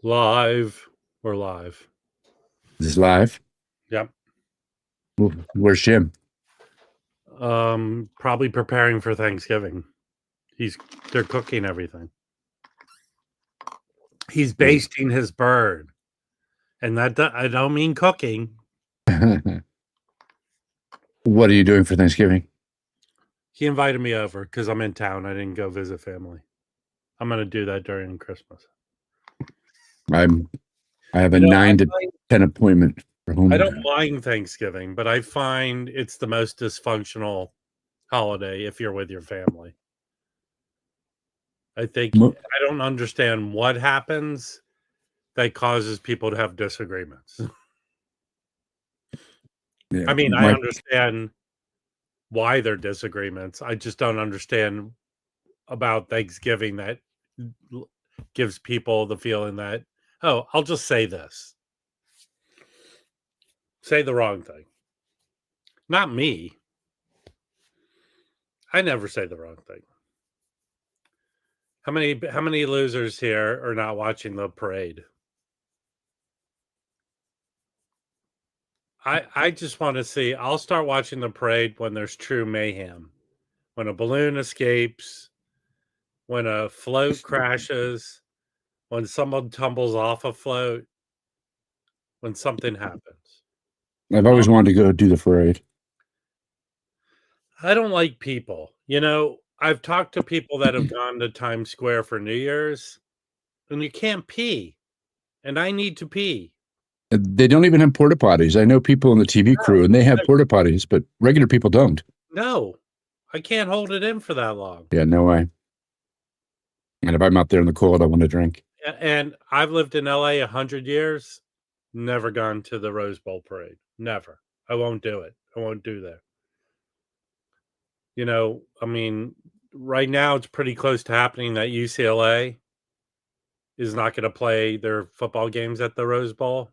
Live. We're live. This is live? Yep. Where's Jim? Probably preparing for Thanksgiving. They're cooking everything. He's basting his bird. And I don't mean cooking. What are you doing for Thanksgiving? He invited me over because I'm in town. I didn't go visit family. I'm going to do that during Christmas. I have a 9 to 10 appointment for home. I don't mind Thanksgiving, but I find it's the most dysfunctional holiday if you're with your family. I think I don't understand what happens that causes people to have disagreements. Yeah, I mean, I understand why they're disagreements. I just don't understand about Thanksgiving that gives people the feeling that, oh, I'll just say this. Say the wrong thing. Not me. I never say the wrong thing. How many losers here are not watching the parade? I just want to see. I'll start watching the parade when there's true mayhem. When a balloon escapes, when a float crashes, when someone tumbles off a float, when something happens. I've always wanted to go do the parade. I don't like people. You know, I've talked to people that have gone to Times Square for New Year's, and you can't pee. And I need to pee. They don't even have porta potties. I know people in the TV crew, and they have porta potties, but regular people don't. No, I can't hold it in for that long. Yeah, no way. And if I'm out there in the cold, I want to drink. And I've lived in LA 100 years, never gone to the Rose Bowl parade. Never. I won't do it. I won't do that. You know, I mean, right now it's pretty close to happening that UCLA is not going to play their football games at the Rose Bowl.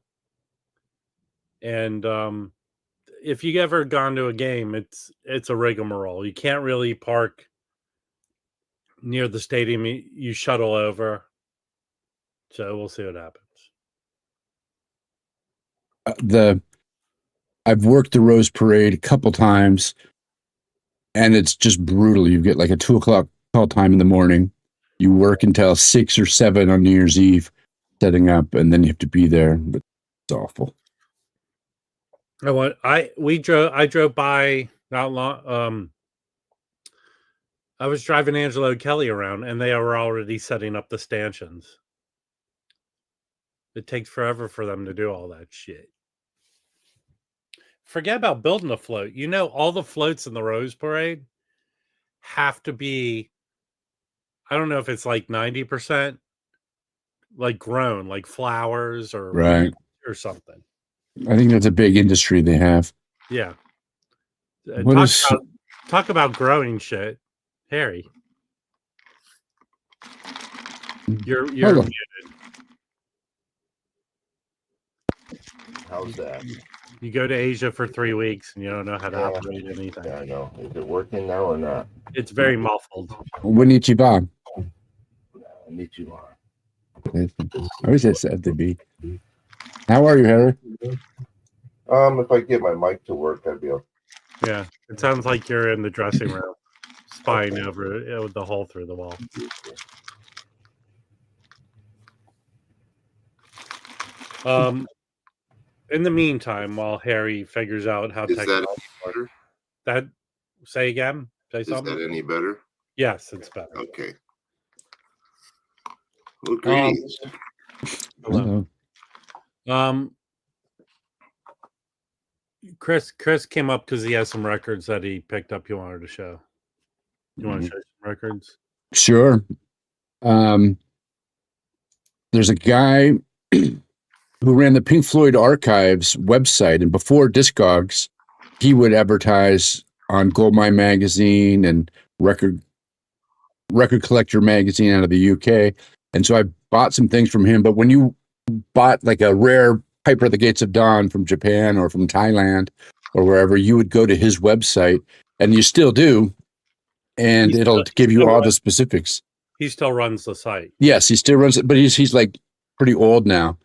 And if you ever gone to a game, it's a rigmarole. You can't really park near the stadium. You shuttle over. So we'll see what happens. I've worked the Rose Parade a couple times, and it's just brutal. You get like a 2:00 call time in the morning. You work until 6 or 7 on New Year's Eve, setting up, and then you have to be there. But it's awful. I drove by not long. I was driving Angelo Kelly around, and they were already setting up the stanchions. It takes forever for them to do all that shit. Forget about building a float. You know, all the floats in the Rose Parade have to be, I don't know if it's like 90% like grown, like flowers or right or something. I think that's a big industry they have. Yeah. Talk about growing shit. Harry. You're muted. How's that? You go to Asia for 3 weeks and you don't know how to operate anything. Yeah, I know. Is it working now or not? It's very muffled. Konnichiwa. Konnichiwa. I always said to be. How are you, Harry? If I get my mic to work, I'd be okay. Yeah, it sounds like you're in the dressing room, spying over the hole through the wall. In the meantime, while Harry figures out how that say again, say something. Is that any better? Yes, it's better. Okay. Well, greetings. Hello. Chris came up because he has some records that he picked up. You wanted to show. You want to show some records? Sure. There's a guy who ran the Pink Floyd Archives website, and before Discogs, he would advertise on Goldmine magazine and Record Collector magazine out of the UK. And so I bought some things from him. But when you bought like a rare Piper at the Gates of Dawn from Japan or from Thailand or wherever, you would go to his website, and you still do, and it'll give you all the specifics. He still runs the site. Yes, he still runs it, but he's like pretty old now,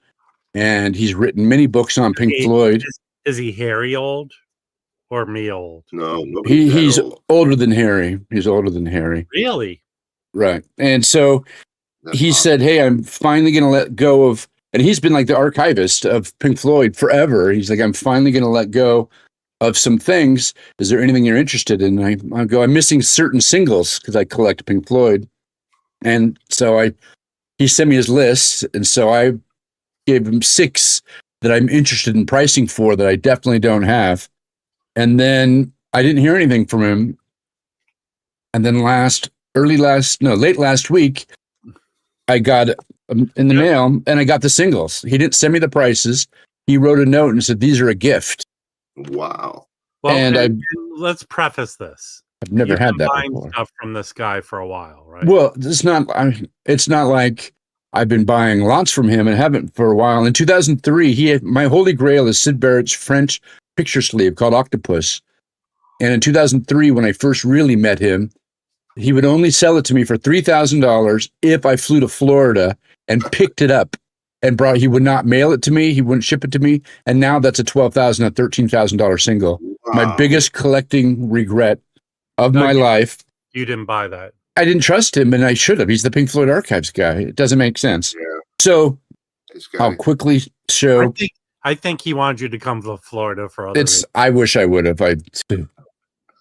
and he's written many books on Pink He- Floyd. Is he Harry old or me old? No, nobody's that He's old. older than Harry. He's older than Harry. Really? Right. And so That's he awesome. said, "Hey, I'm finally going to let go of," and he's been like the archivist of Pink Floyd forever. He's like, "I'm finally going to let go of some things. Is there anything you're interested in?" And I go, "I'm missing certain singles because I collect Pink Floyd." And so he sent me his list, and so I gave him 6 that I'm interested in pricing for that I definitely don't have. And then I didn't hear anything from him. And then late last week, I got in the mail, and I got the singles. He didn't send me the prices. He wrote a note and said, "These are a gift." Wow. Well, And let's preface this. I've never You've had been that buying before. stuff from this guy for a while, right? Well, it's not like I've been buying lots from him and haven't for a while. In 2003, my holy grail is Syd Barrett's French picture sleeve called Octopus. And in 2003, when I first really met him, he would only sell it to me for $3,000 if I flew to Florida and picked it up and he would not mail it to me. He wouldn't ship it to me. And now that's a $12,000, $13,000 single. Wow. My biggest collecting regret of my life. You didn't buy that. I didn't trust him, and I should have. He's the Pink Floyd Archives guy. It doesn't make sense. Yeah. So This I'll guy. quickly show. I think he wanted you to come to Florida for other reasons. I wish I would have.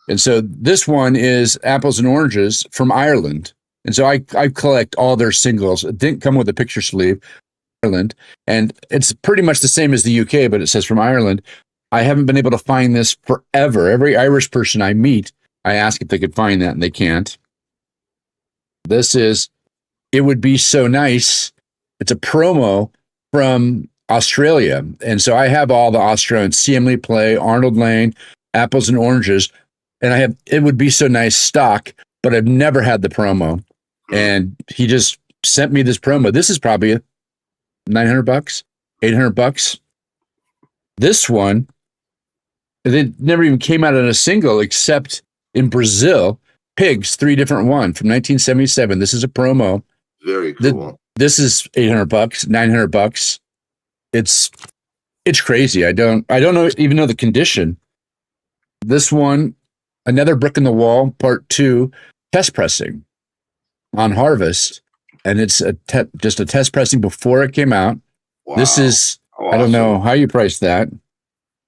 And so this one is Apples and Oranges from Ireland. And so I collect all their singles. It didn't come with a picture sleeve. Ireland, and it's pretty much the same as the UK, but it says from Ireland. I haven't been able to find this forever. Every Irish person I meet, I ask if they could find that, and they can't. This is It Would Be So Nice. It's a promo from Australia. And so I have all the Australian CMLE Play, Arnold Lane, Apples and Oranges, and I have It Would Be So Nice stock, but I've never had the promo. And he just sent me this promo. This is probably $900, $800. This one, it never even came out in a single except in Brazil. Pigs, 3 different one from 1977. This is a promo. Very cool. This is $800, $900. It's crazy. I don't even know the condition. This one, Another Brick in the Wall, Part 2, test pressing on Harvest, and it's just a test pressing before it came out. Wow. This is Awesome. I don't know how you price that.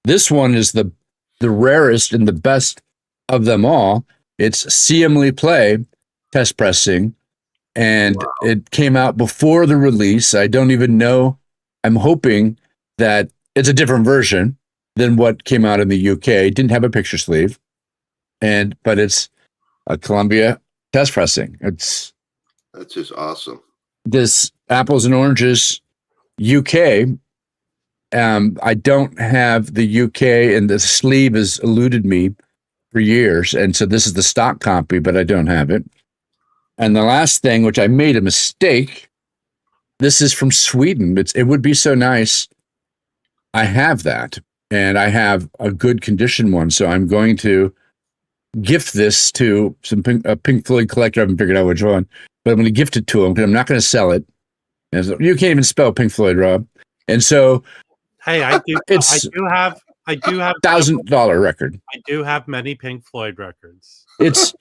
This one is the rarest and the best of them all. It's CMLE Play test pressing, and it came out before the release. I don't even know. I'm hoping that it's a different version than what came out in the UK. It didn't have a picture sleeve, but it's a Columbia test pressing. That's just awesome. This Apples and Oranges UK. I don't have the UK, and the sleeve has eluded me for years. And so this is the stock copy, but I don't have it. And the last thing, which I made a mistake, this is from Sweden. It Would Be So Nice. I have that, and I have a good condition one. So I'm going to gift this to a Pink Floyd collector. I haven't figured out which one, but I'm going to gift it to him because I'm not going to sell it. You can't even spell Pink Floyd, Rob. And so, hey, I do have $1,000 record. I do have many Pink Floyd records. It's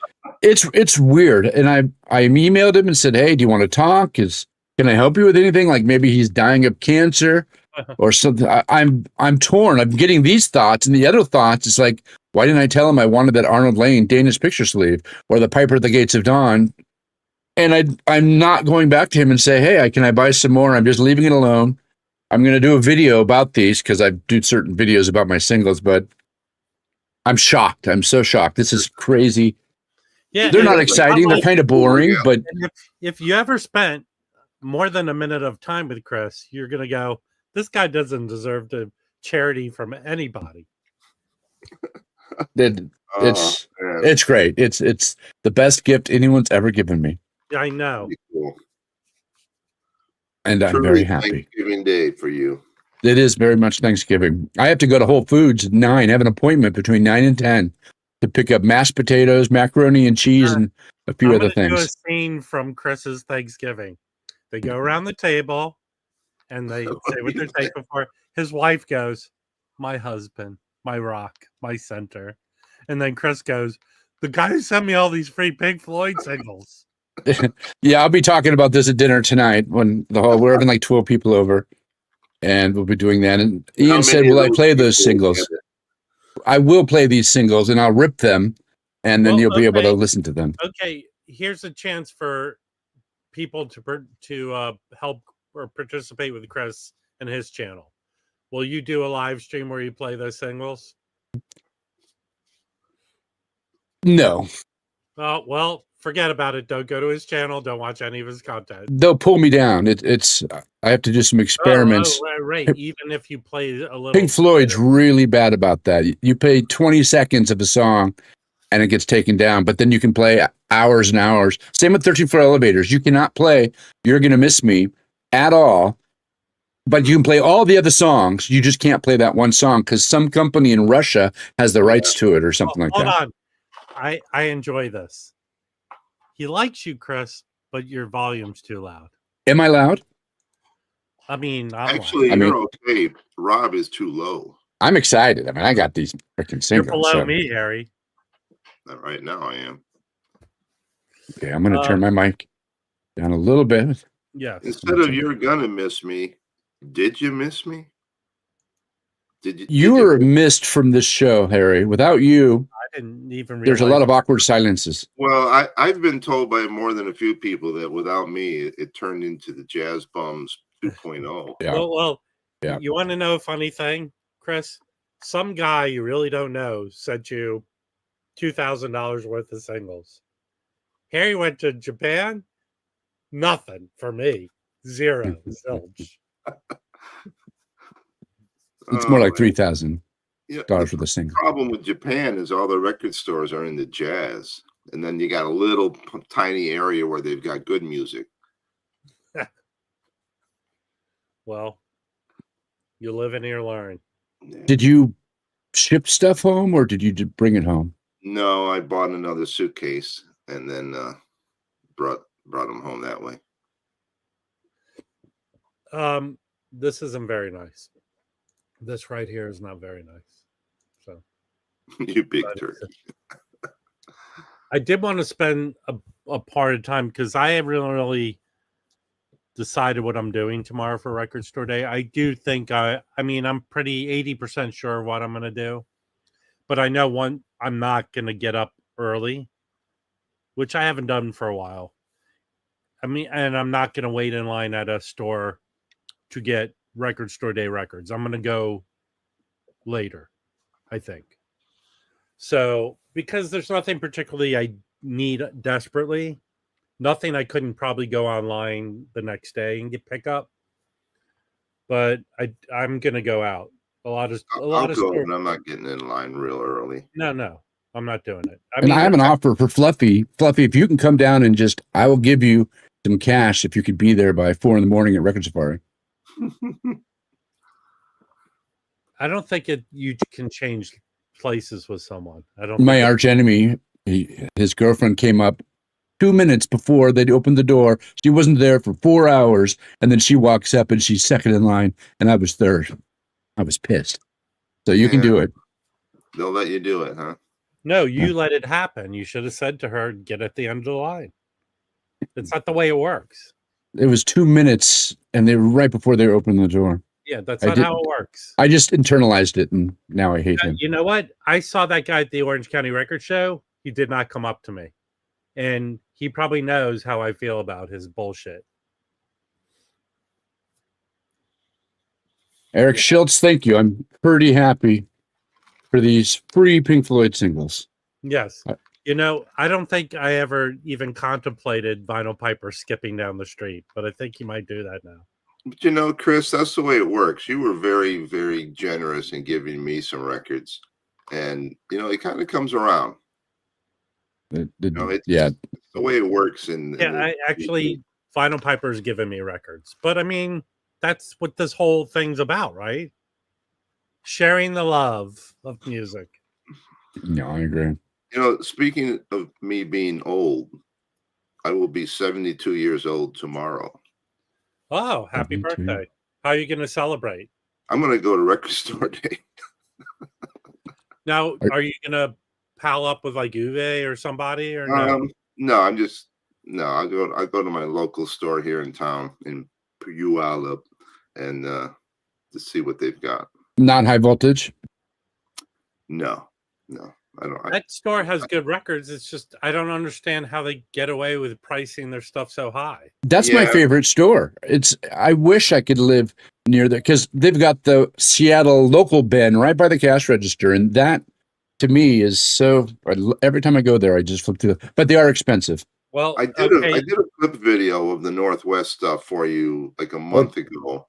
weird. And I emailed him and said, "Hey, do you want to talk? Can I help you with anything? Like maybe he's dying of cancer or something." I'm torn. I'm getting these thoughts, and the other thoughts is like, why didn't I tell him I wanted that Arnold Lane Danish picture sleeve or the Piper at the Gates of Dawn? And I'm not going back to him and say, "Hey, can I buy some more?" I'm just leaving it alone. I'm going to do a video about these because I do certain videos about my singles, but I'm shocked. I'm so shocked. This is crazy. Yeah, they're not exciting. They're kind of boring, but if you ever spent more than a minute of time with Chris, you're going to go, this guy doesn't deserve the charity from anybody. It's great. It's the best gift anyone's ever given me. I know. Cool. And I'm very happy. Thanksgiving Day for you. It is very much Thanksgiving. I have to go to Whole Foods at 9. I have an appointment between 9 and 10 to pick up mashed potatoes, macaroni and cheese, and a few other things. Do a scene from Chris's Thanksgiving. They go around the table. and they say what they're thankful for. His wife goes, "My husband, my rock, my center," and then Chris goes, "The guy who sent me all these free Pink Floyd singles." Yeah, I'll be talking about this at dinner tonight when we're having like 12 people over, and we'll be doing that. And How Ian said, many of "Will I those play those people singles?" get it? I will play these singles, and I'll rip them, and then Well, you'll be able to okay. listen to them. Okay, here's a chance for people to help or participate with Chris and his channel. Will you do a live stream where you play those singles? No, Oh, well, forget about it. Don't go to his channel. Don't watch any of his content. they'll pull me down. It's I have to do some experiments. Right. Even if you play a little. Pink Floyd's really bad about that. You play 20 seconds of a song and it gets taken down, but then you can play hours and hours. Same with 13-foot elevators. You cannot play You're Gonna Miss Me at all, but you can play all the other songs. You just can't play that one song because some company in Russia has the rights to it or something like Hold that. on. I enjoy this. He likes you, Chris, but your volume's too loud. Am I loud? I mean, I'm Actually, loud. you're okay. Rob is too low. I'm excited. I mean, I got these freaking You're singles. below So, me, Harry. Not right now, I am. okay, I'm going to turn my mic down a little bit. Yes. Instead of "You're Gonna Miss Me," did you miss me? You were missed from this show, Harry. Without you, I didn't even realize there's a lot of awkward silences. Well, I've been told by more than a few people that without me, it turned into the Jazz Bums 2.0. Yeah. Well, Yeah. You want to know a funny thing, Chris? Some guy you really don't know sent you $2,000 worth of singles. Harry went to Japan. Nothing for me. Zero. Zilch. It's more like $3,000 Yeah, for the single. problem with Japan is all the record stores are into jazz, and then you got a little tiny area where they've got good music. Well, you live and you learn. Yeah. Did you ship stuff home or did you bring it home? No, I bought another suitcase and then brought them home that way. This isn't very nice. This right here is not very nice. So You big turkey. I did want to spend a part of time because I haven't really decided what I'm doing tomorrow for Record Store Day. I do think I'm pretty 80% sure what I'm going to do, but I know I'm not going to get up early, which I haven't done for a while. And I'm not going to wait in line at a store to get Record Store Day records. I'm going to go later, I think. So, because there's nothing particularly I need desperately, nothing I couldn't probably go online the next day and pick up. But I'm going to go out. I'll go, but I'm not getting in line real early. No, I'm not doing it. I have an offer for Fluffy. Fluffy, if you can come down and I will give you some cash if you could be there by 4 a.m. at Record Safari. I don't think you can change places with someone. I don't. My arch enemy, his girlfriend came up 2 minutes before they'd opened the door. She wasn't there for 4 hours, and then she walks up and she's second in line, and I was third. I was pissed. So you can do it. They'll let you do it, huh? No, you let it happen. You should have said to her, "Get at the end of the line." That's not the way it works. It was 2 minutes, and they were right before they were opening the door. Yeah, that's not how it works. I just internalized it, and now I hate him. You know what? I saw that guy at the Orange County Record Show. He did not come up to me. And he probably knows how I feel about his bullshit. Eric Schultz, thank you. I'm pretty happy for these free Pink Floyd singles. Yes. I don't think I ever even contemplated Vinyl Piper skipping down the street, but I think he might do that now. But Chris, that's the way it works. You were very, very generous in giving me some records. And, it kind of comes around. It's the way it works. Vinyl Piper's given me records. But, that's what this whole thing's about, right? Sharing the love of music. No, I agree. Speaking of me being old, I will be 72 years old tomorrow. Oh, happy birthday. How are you going to celebrate? I'm going to go to record store day. Now, are you going to pal up with like Uwe or somebody or no? No, I'll go to my local store here in town in Puyallup and to see what they've got. Not high voltage. No, I don't. That store has good records. It's just I don't understand how they get away with pricing their stuff so high. That's my favorite store. I wish I could live near there because they've got the Seattle local bin right by the cash register, and that to me is so. Every time I go there, I just flip through. But they are expensive. Well, I did a clip video of the Northwest stuff for you like a month ago.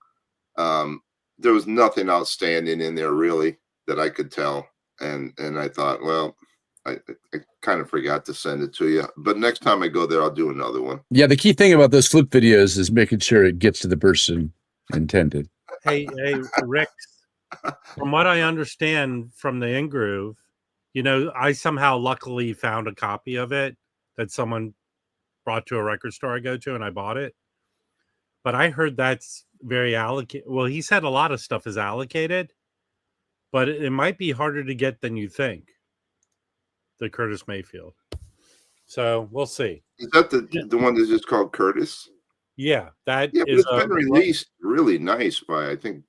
There was nothing outstanding in there really that I could tell, and I thought, well, I kind of forgot to send it to you. But next time I go there, I'll do another one. Yeah, the key thing about those flip videos is making sure it gets to the person intended. Hey, Rick, from what I understand from the In-Groove, I somehow luckily found a copy of it that someone brought to a record store I go to, and I bought it. But I heard that's very allocated. Well, he said a lot of stuff is allocated, but it might be harder to get than you think. The Curtis Mayfield. So we'll see. Is that the one that's just called Curtis? Yeah, that but it's been released really nice by I think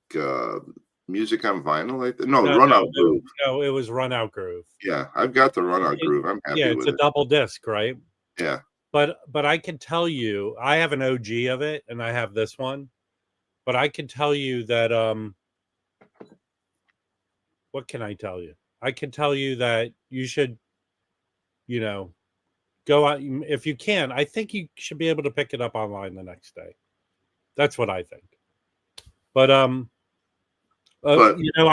Music on Vinyl. No, Run Out Groove. No, it was Run Out Groove. Yeah, I've got the Run Out Groove. I'm happy with it. Yeah, it's a double disc, right? Yeah. But I can tell you, I have an OG of it, and I have this one. But I can tell you that what can I tell you? I can tell you that you should, go out if you can. I think you should be able to pick it up online the next day. That's what I think. But I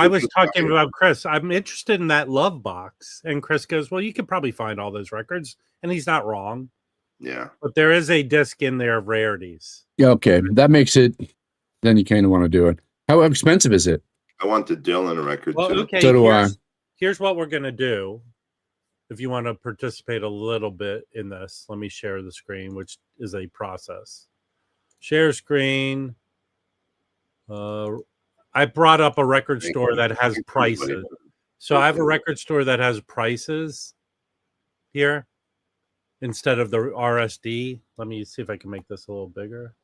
was talking about Chris. I'm interested in that Love Box, and Chris goes, "Well, you could probably find all those records," and he's not wrong. Yeah, but there is a disc in there of rarities. Yeah, okay, that makes it. Then you kind of want to do it. How expensive is it? I want the Dylan record too. Okay, so do I. Here's what we're gonna do. If you want to participate a little bit in this, let me share the screen, which is a process. Share screen. I brought up a record store that has prices. So I have a record store that has prices here instead of the RSD. Let me see if I can make this a little bigger.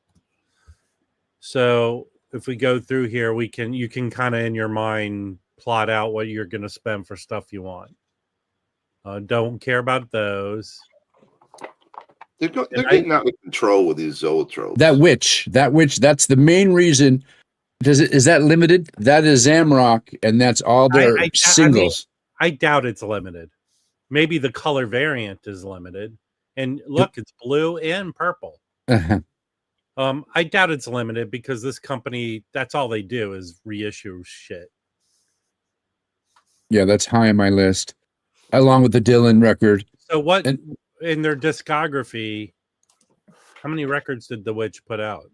So if we go through here, you can kind of in your mind plot out what you're going to spend for stuff you want. Don't care about those. They're getting out of control with these zoetropes. That witch, that's the main reason. Is that limited? That is Zamrock, and that's all their singles. I doubt it's limited. Maybe the color variant is limited. And look, it's blue and purple. I doubt it's limited because this company, that's all they do is reissue shit. Yeah, that's high on my list, along with the Dylan record. So what in their discography, how many records did The Witch put out?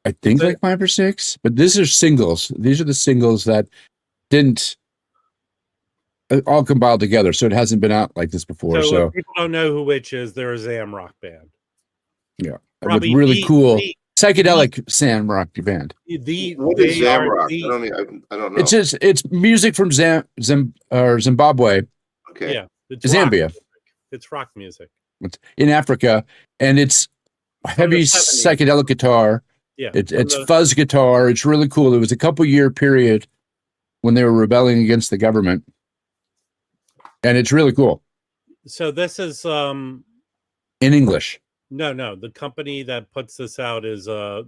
I think like 5 or 6, but these are singles. These are the singles that didn't all compiled together, so it hasn't been out like this before. So if people don't know who Witch is, they're a Zamrock band. Yeah, probably really cool psychedelic Zamrock band. What is Zamrock? I don't know. It's music from Zimbabwe. Okay. Yeah, Zambia. It's rock music. It's in Africa, and it's heavy psychedelic guitar. Yeah, it's fuzz guitar. It's really cool. It was a couple-year period when they were rebelling against the government, and it's really cool. So this is in English. No. The company that puts this out is their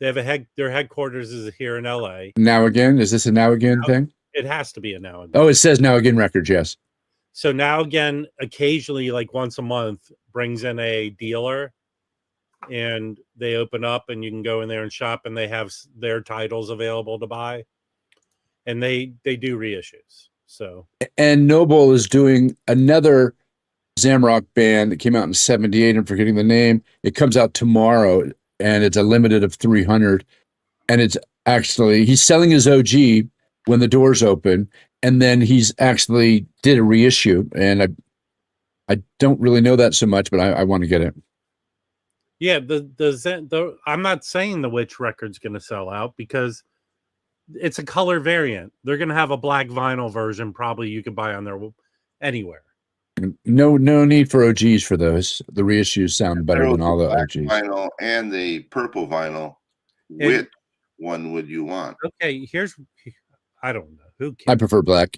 headquarters is here in LA. Now Again, is this a Now Again thing? It has to be a Now Again. Oh, it says Now Again Records, yes. So Now Again, occasionally, like once a month, brings in a dealer. And they open up and you can go in there and shop, and they have their titles available to buy, and they do reissues. So, and Noble is doing another Zamrock band that came out in '78. I'm forgetting the name. It comes out tomorrow, and it's a limited of 300. And it's actually, he's selling his OG when the doors open, and then he's actually did a reissue. And I don't really know that so much, but I want to get it. Yeah, the I'm not saying the Witch record's going to sell out because it's a color variant. They're going to have a black vinyl version, probably you could buy on their anywhere. No need for OGs for those. The reissues sound better than all the OGs. Vinyl and the purple vinyl. Which one would you want? Okay, I don't know. Who cares? I prefer black.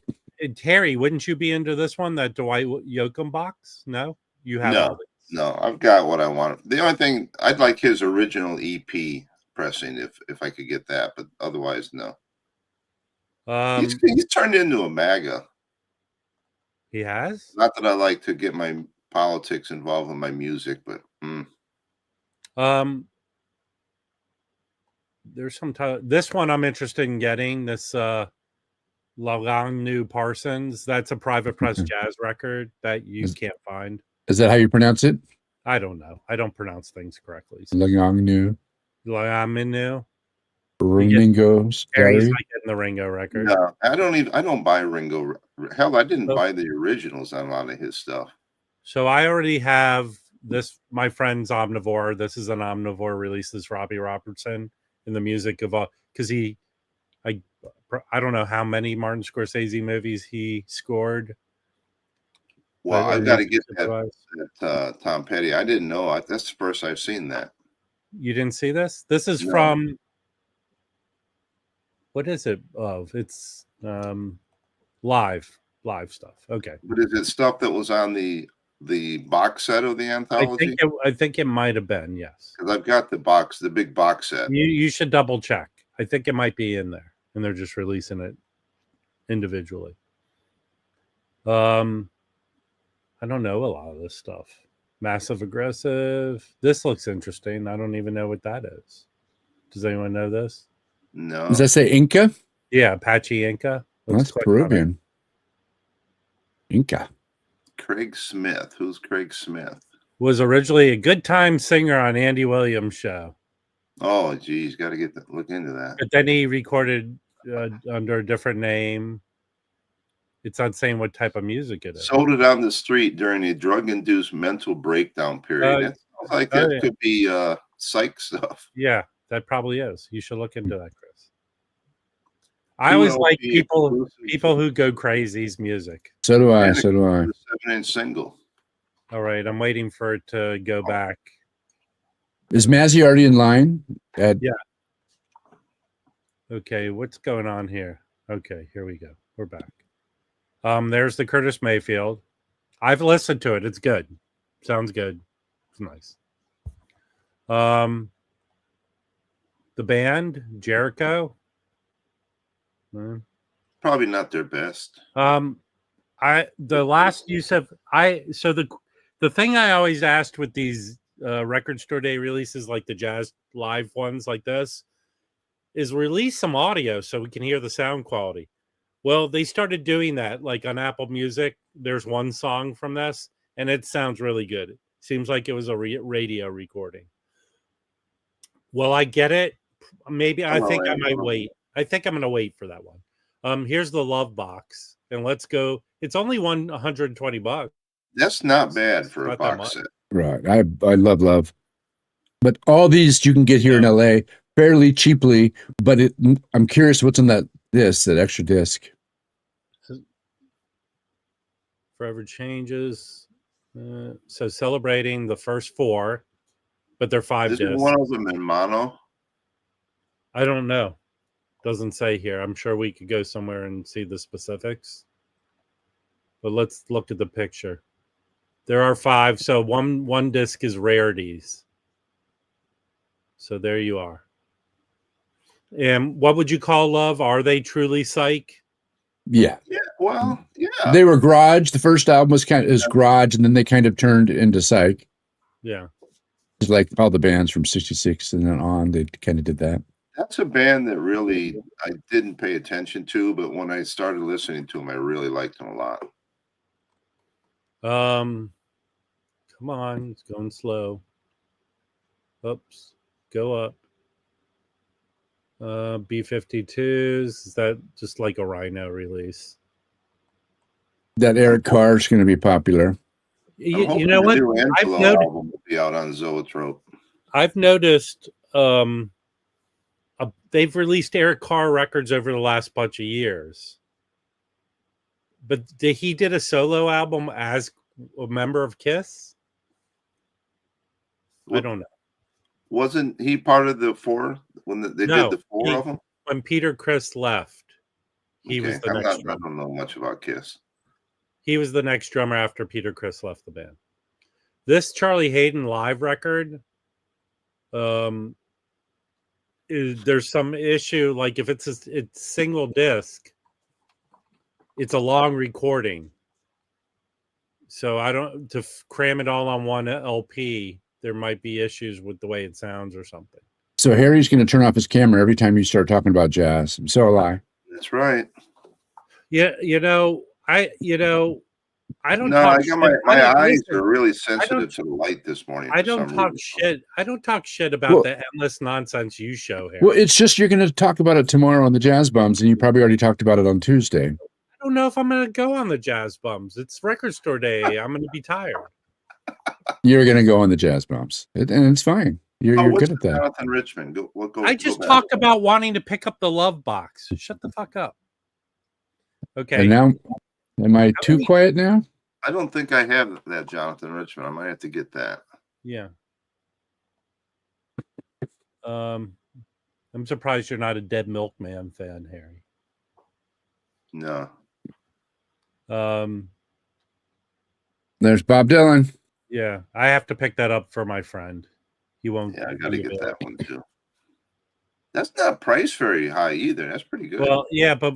Terry, wouldn't you be into this one, that Dwight Yoakam box? No? You have all these. No, I've got what I want. The only thing, I'd like his original EP pressing if I could get that, but otherwise, no. He's turned into a MAGA. He has? Not that I like to get my politics involved in my music, but there's some this one I'm interested in getting, this Yarlong New Parsons. That's a private press jazz record that you can't find. Is that how you pronounce it? I don't know. I don't pronounce things correctly. Yarlong New. Ringo's Terry's like getting the Ringo record. No, I don't buy Ringo. Hell, I didn't buy the originals on a lot of his stuff. So I already have this. My friend's Omnivore. This is an Omnivore release. This Robbie Robertson in the music of because I don't know how many Martin Scorsese movies he scored. Well, I've got to get that Tom Petty. I didn't know. That's the first I've seen that. You didn't see this? This is from. What is it of? It's live stuff. Okay. But is it stuff that was on the box set of the anthology? I think it might have been, yes. Because I've got the big box set. You should double check. I think it might be in there, and they're just releasing it individually. I don't know a lot of this stuff. Massive Aggressive. This looks interesting. I don't even know what that is. Does anyone know this? No. Does that say Inca? Yeah, Apache Inca. That's Peruvian. Inca. Craig Smith. Who's Craig Smith? Was originally a good time singer on Andy Williams' show. Oh, geez, got to look into that. But then he recorded under a different name. It's not saying what type of music it is. Sold it on the street during a drug-induced mental breakdown period. It sounds like that could be psych stuff. Yeah, that probably is. You should look into that, Chris. I always like people who go crazy's music. So do I. So do I. 7-inch single. All right, I'm waiting for it to go back. Is Mazzy already in line? Yeah. Okay, what's going on here? Okay, here we go. We're back. There's the Curtis Mayfield. I've listened to it. It's good. Sounds good. It's nice. The band Jericho. Probably not their best. The thing I always asked with these record store day releases, like the jazz live ones like this, is release some audio so we can hear the sound quality. Well, they started doing that, like on Apple Music. There's one song from this, and it sounds really good. It seems like it was a radio recording. Well, I get it. Maybe I think I might wait. I think I'm going to wait for that one. Here's the Love Box, and let's go. It's only $120. That's not bad for a box set. Right. I love. But all these you can get here in LA fairly cheaply. But I'm curious what's on that extra disc. Forever Changes. So celebrating the first 4, but they're 5 discs. Is one of them in mono? I don't know. Doesn't say here. I'm sure we could go somewhere and see the specifics. But let's look at the picture. There are 5. So one disc is rarities. So there you are. And what would you call Love? Are they truly psych? Yeah. Yeah. Well, yeah. They were garage. The first album was garage, and then they kind of turned into psych. Yeah. It's like all the bands from '66 and then on. They kind of did that. That's a band that really I didn't pay attention to, but when I started listening to them, I really liked them a lot. Come on, it's going slow. Oops, go up. B-52s, is that just like a Rhino release? That Eric Carr is going to be popular. You know what? I've noticed will be out on Zoetrope. I've noticed they've released Eric Carr records over the last bunch of years. But he did a solo album as a member of Kiss? I don't know. Wasn't he part of the four when they did the four of them? When Peter Criss left, he was the next drummer. I don't know much about Kiss. He was the next drummer after Peter Criss left the band. This Charlie Hayden live record, there's some issue. Like if it's single disc, it's a long recording. So to cram it all on one LP, there might be issues with the way it sounds or something. So Harry's going to turn off his camera every time you start talking about jazz. So will I. That's right. Yeah, I don't no, talk I got my eyes are really sensitive to the light this morning. I don't talk shit. I don't talk shit about the endless nonsense you show here. Well, it's just you're going to talk about it tomorrow on the Jazz Bums, and you probably already talked about it on Tuesday. I don't know if I'm going to go on the Jazz Bums. It's record store day. I'm going to be tired. You're going to go on the Jazz Bumps, and it's fine. You're good at that. Jonathan Richman. I just talked about wanting to pick up the Love Box. Shut the fuck up. Okay. And now, am I too quiet now? I don't think I have that Jonathan Richman. I might have to get that. Yeah. I'm surprised you're not a Dead Milkman fan, Harry. No. There's Bob Dylan. Yeah, I have to pick that up for my friend. He won't. Yeah, I got to get that one too. That's not priced very high either. That's pretty good. Well, yeah, but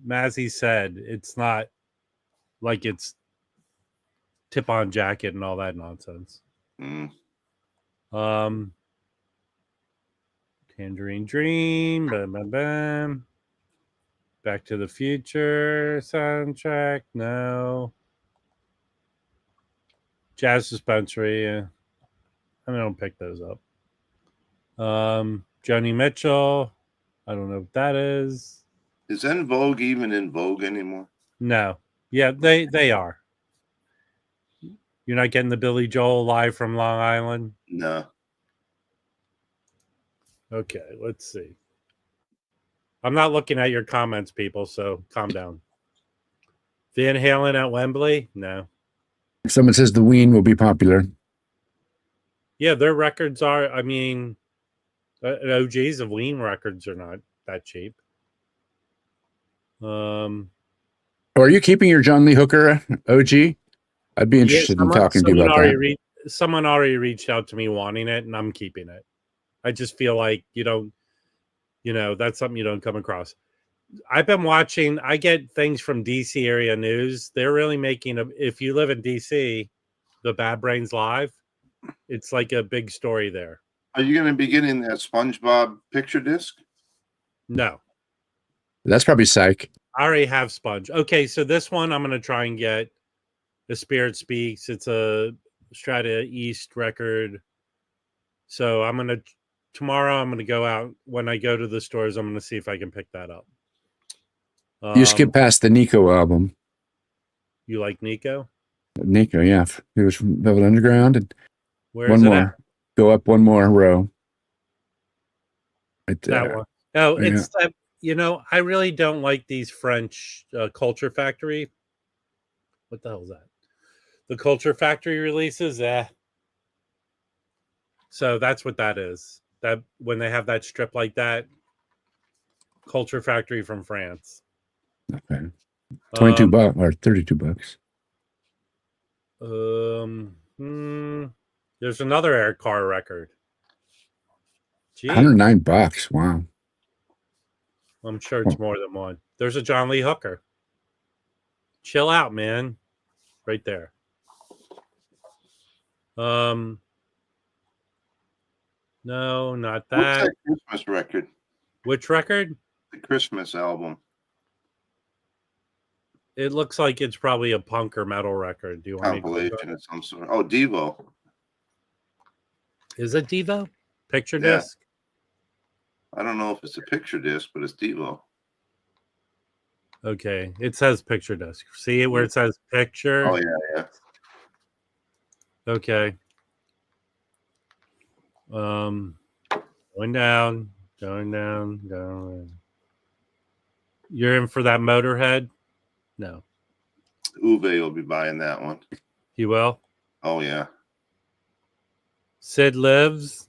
Mazzy said it's not like it's tip-on jacket and all that nonsense. Tangerine Dream, bam, bam, bam. Back to the Future soundtrack, no. Jazz Dispensary, yeah. I don't pick those up. Joni Mitchell, I don't know what that is. Is En Vogue even in vogue anymore? No. Yeah, they are. You're not getting the Billy Joel live from Long Island? No. Okay, let's see. I'm not looking at your comments, people, so calm down. Van Halen at Wembley? No. Someone says the Ween will be popular. Yeah, their records are, I mean, OGs of Ween records are not that cheap. Are you keeping your John Lee Hooker OG? I'd be interested in talking to you about that. Someone already reached out to me wanting it, and I'm keeping it. I just feel like that's something you don't come across. I've been watching, I get things from DC area news. They're really making if you live in DC, the Bad Brains Live, it's like a big story there. Are you going to be getting that SpongeBob picture disc? No. That's probably psych. I already have Sponge. Okay, so this one I'm going to try and get The Spirit Speaks. It's a Strata East record. So tomorrow I'm going to go out. When I go to the stores, I'm going to see if I can pick that up. You skip past the Nico album. You like Nico? Nico, yeah. It was from Velvet Underground. And where one is it more. at? Go up one more row. Right there. That one. Oh, yeah. It's that. I really don't like these French Culture Factory. What the hell is that? The Culture Factory releases. So that's what that is. That when they have that strip like that, Culture Factory from France. Okay. $22 or $32. There's another Eric Carr record. Gee. $109. Wow. I'm sure it's more than one. There's a John Lee Hooker. Chill out, man. Right there. No, not that. What's that Christmas record? Which record? The Christmas album. It looks like it's probably a punk or metal record. Do you want compilation of some sort? Oh, Devo. Is it Devo? Picture disc? I don't know if it's a picture disc, but it's Devo. Okay, it says picture disc. See where it says picture? Oh yeah. Okay. Going down. You're in for that Motorhead? No. Uwe will be buying that one. He will? Oh, yeah. Sid Lives.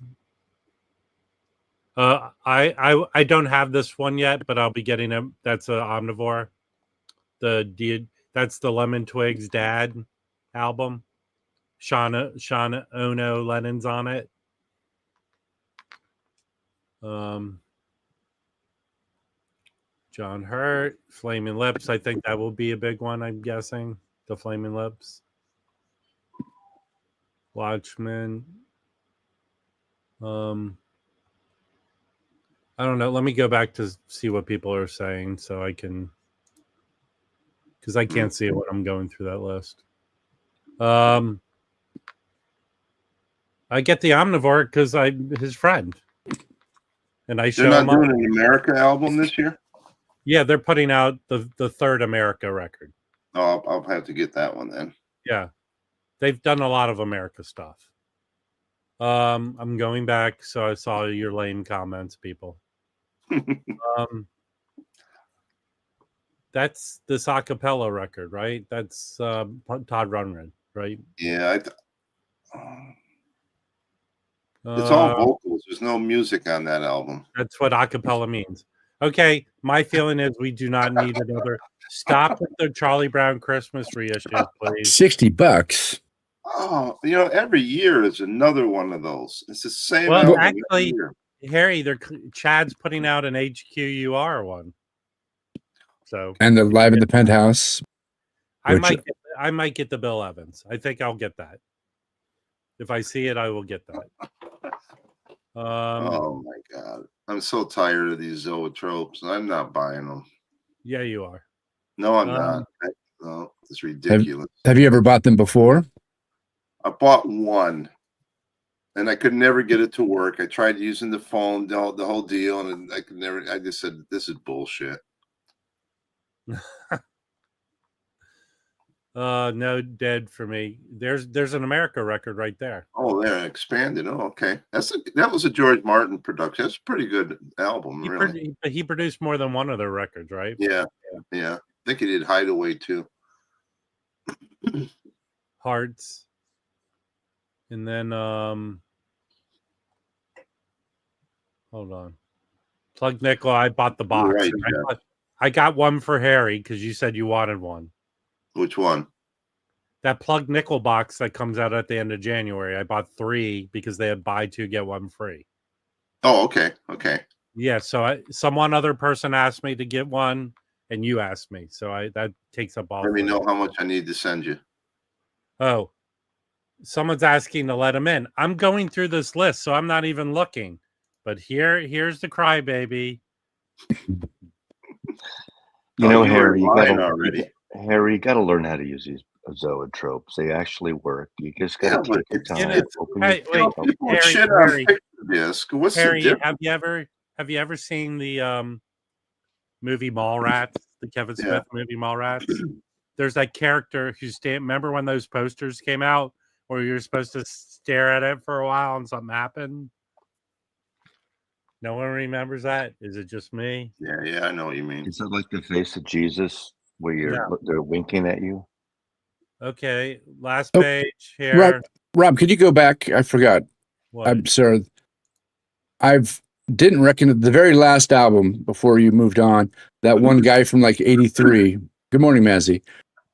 I don't have this one yet, but I'll be getting him. That's an Omnivore. That's the Lemon Twigs Dad album. Shauna Ono Lennon's on it. John Hurt, Flaming Lips. I think that will be a big one, I'm guessing. The Flaming Lips. Watchmen. I don't know. Let me go back to see what people are saying so I can, because I can't see it when I'm going through that list. I get the Omnivore because I'm his friend, and I show They're him not doing an America album this year? Yeah, they're putting out the third America record. Oh, I'll have to get that one then. Yeah, they've done a lot of America stuff. I'm going back, so I saw your lame comments, people. That's this acapella record, right? That's Todd Rundgren, right? Yeah, it's all vocals. There's no music on that album. That's what acapella means. Okay, my feeling is we do not need another. Stop with the Charlie Brown Christmas reissues, please. $60. Oh, every year is another one of those. It's the same. Well, actually, Harry, Chad's putting out an HQUR one. So and the Live in the Penthouse. I might get the Bill Evans. I think I'll get that. If I see it, I will get that. Oh my God, I'm so tired of these zoetropes. I'm not buying them. Yeah, you are. No, I'm not. No, it's ridiculous. Have you ever bought them before? I bought one, and I could never get it to work. I tried using the phone, the whole deal, and I could never. I just said, "This is bullshit." No, dead for me. There's an America record right there. Oh, they're expanded. Oh, okay. That was a George Martin production. That's a pretty good album, really. He produced more than one of their records, right? Yeah. I think he did Hideaway too. Hearts. And then hold on. Plug Nickel, I bought the box. Right, I got one for Harry because you said you wanted one. Which one? That Plug Nickel box that comes out at the end of January. I bought 3 because they had buy 2 get 1 free. Oh, okay. Yeah, so someone other person asked me to get one, and you asked me, so that takes up all. Let me know how much I need to send you. Oh, someone's asking to let him in. I'm going through this list, so I'm not even looking. But here's the crybaby. Harry, Harry, you got to learn how to use these zoetropes. They actually work. You just got to take your time. Harry, disc. What's Harry, the difference? have you ever seen the movie Mallrats, the Kevin Smith movie Mallrats? There's that character who's remember when those posters came out where you're supposed to stare at it for a while and something happened? No one remembers that? Is it just me? Yeah, I know what you mean. Is it like the face of Jesus where they're winking at you? Okay, last page here. Rob, could you go back? I forgot. What? I'm sorry. Didn't reckon the very last album before you moved on. That one guy from like '83. Good morning, Mazzy.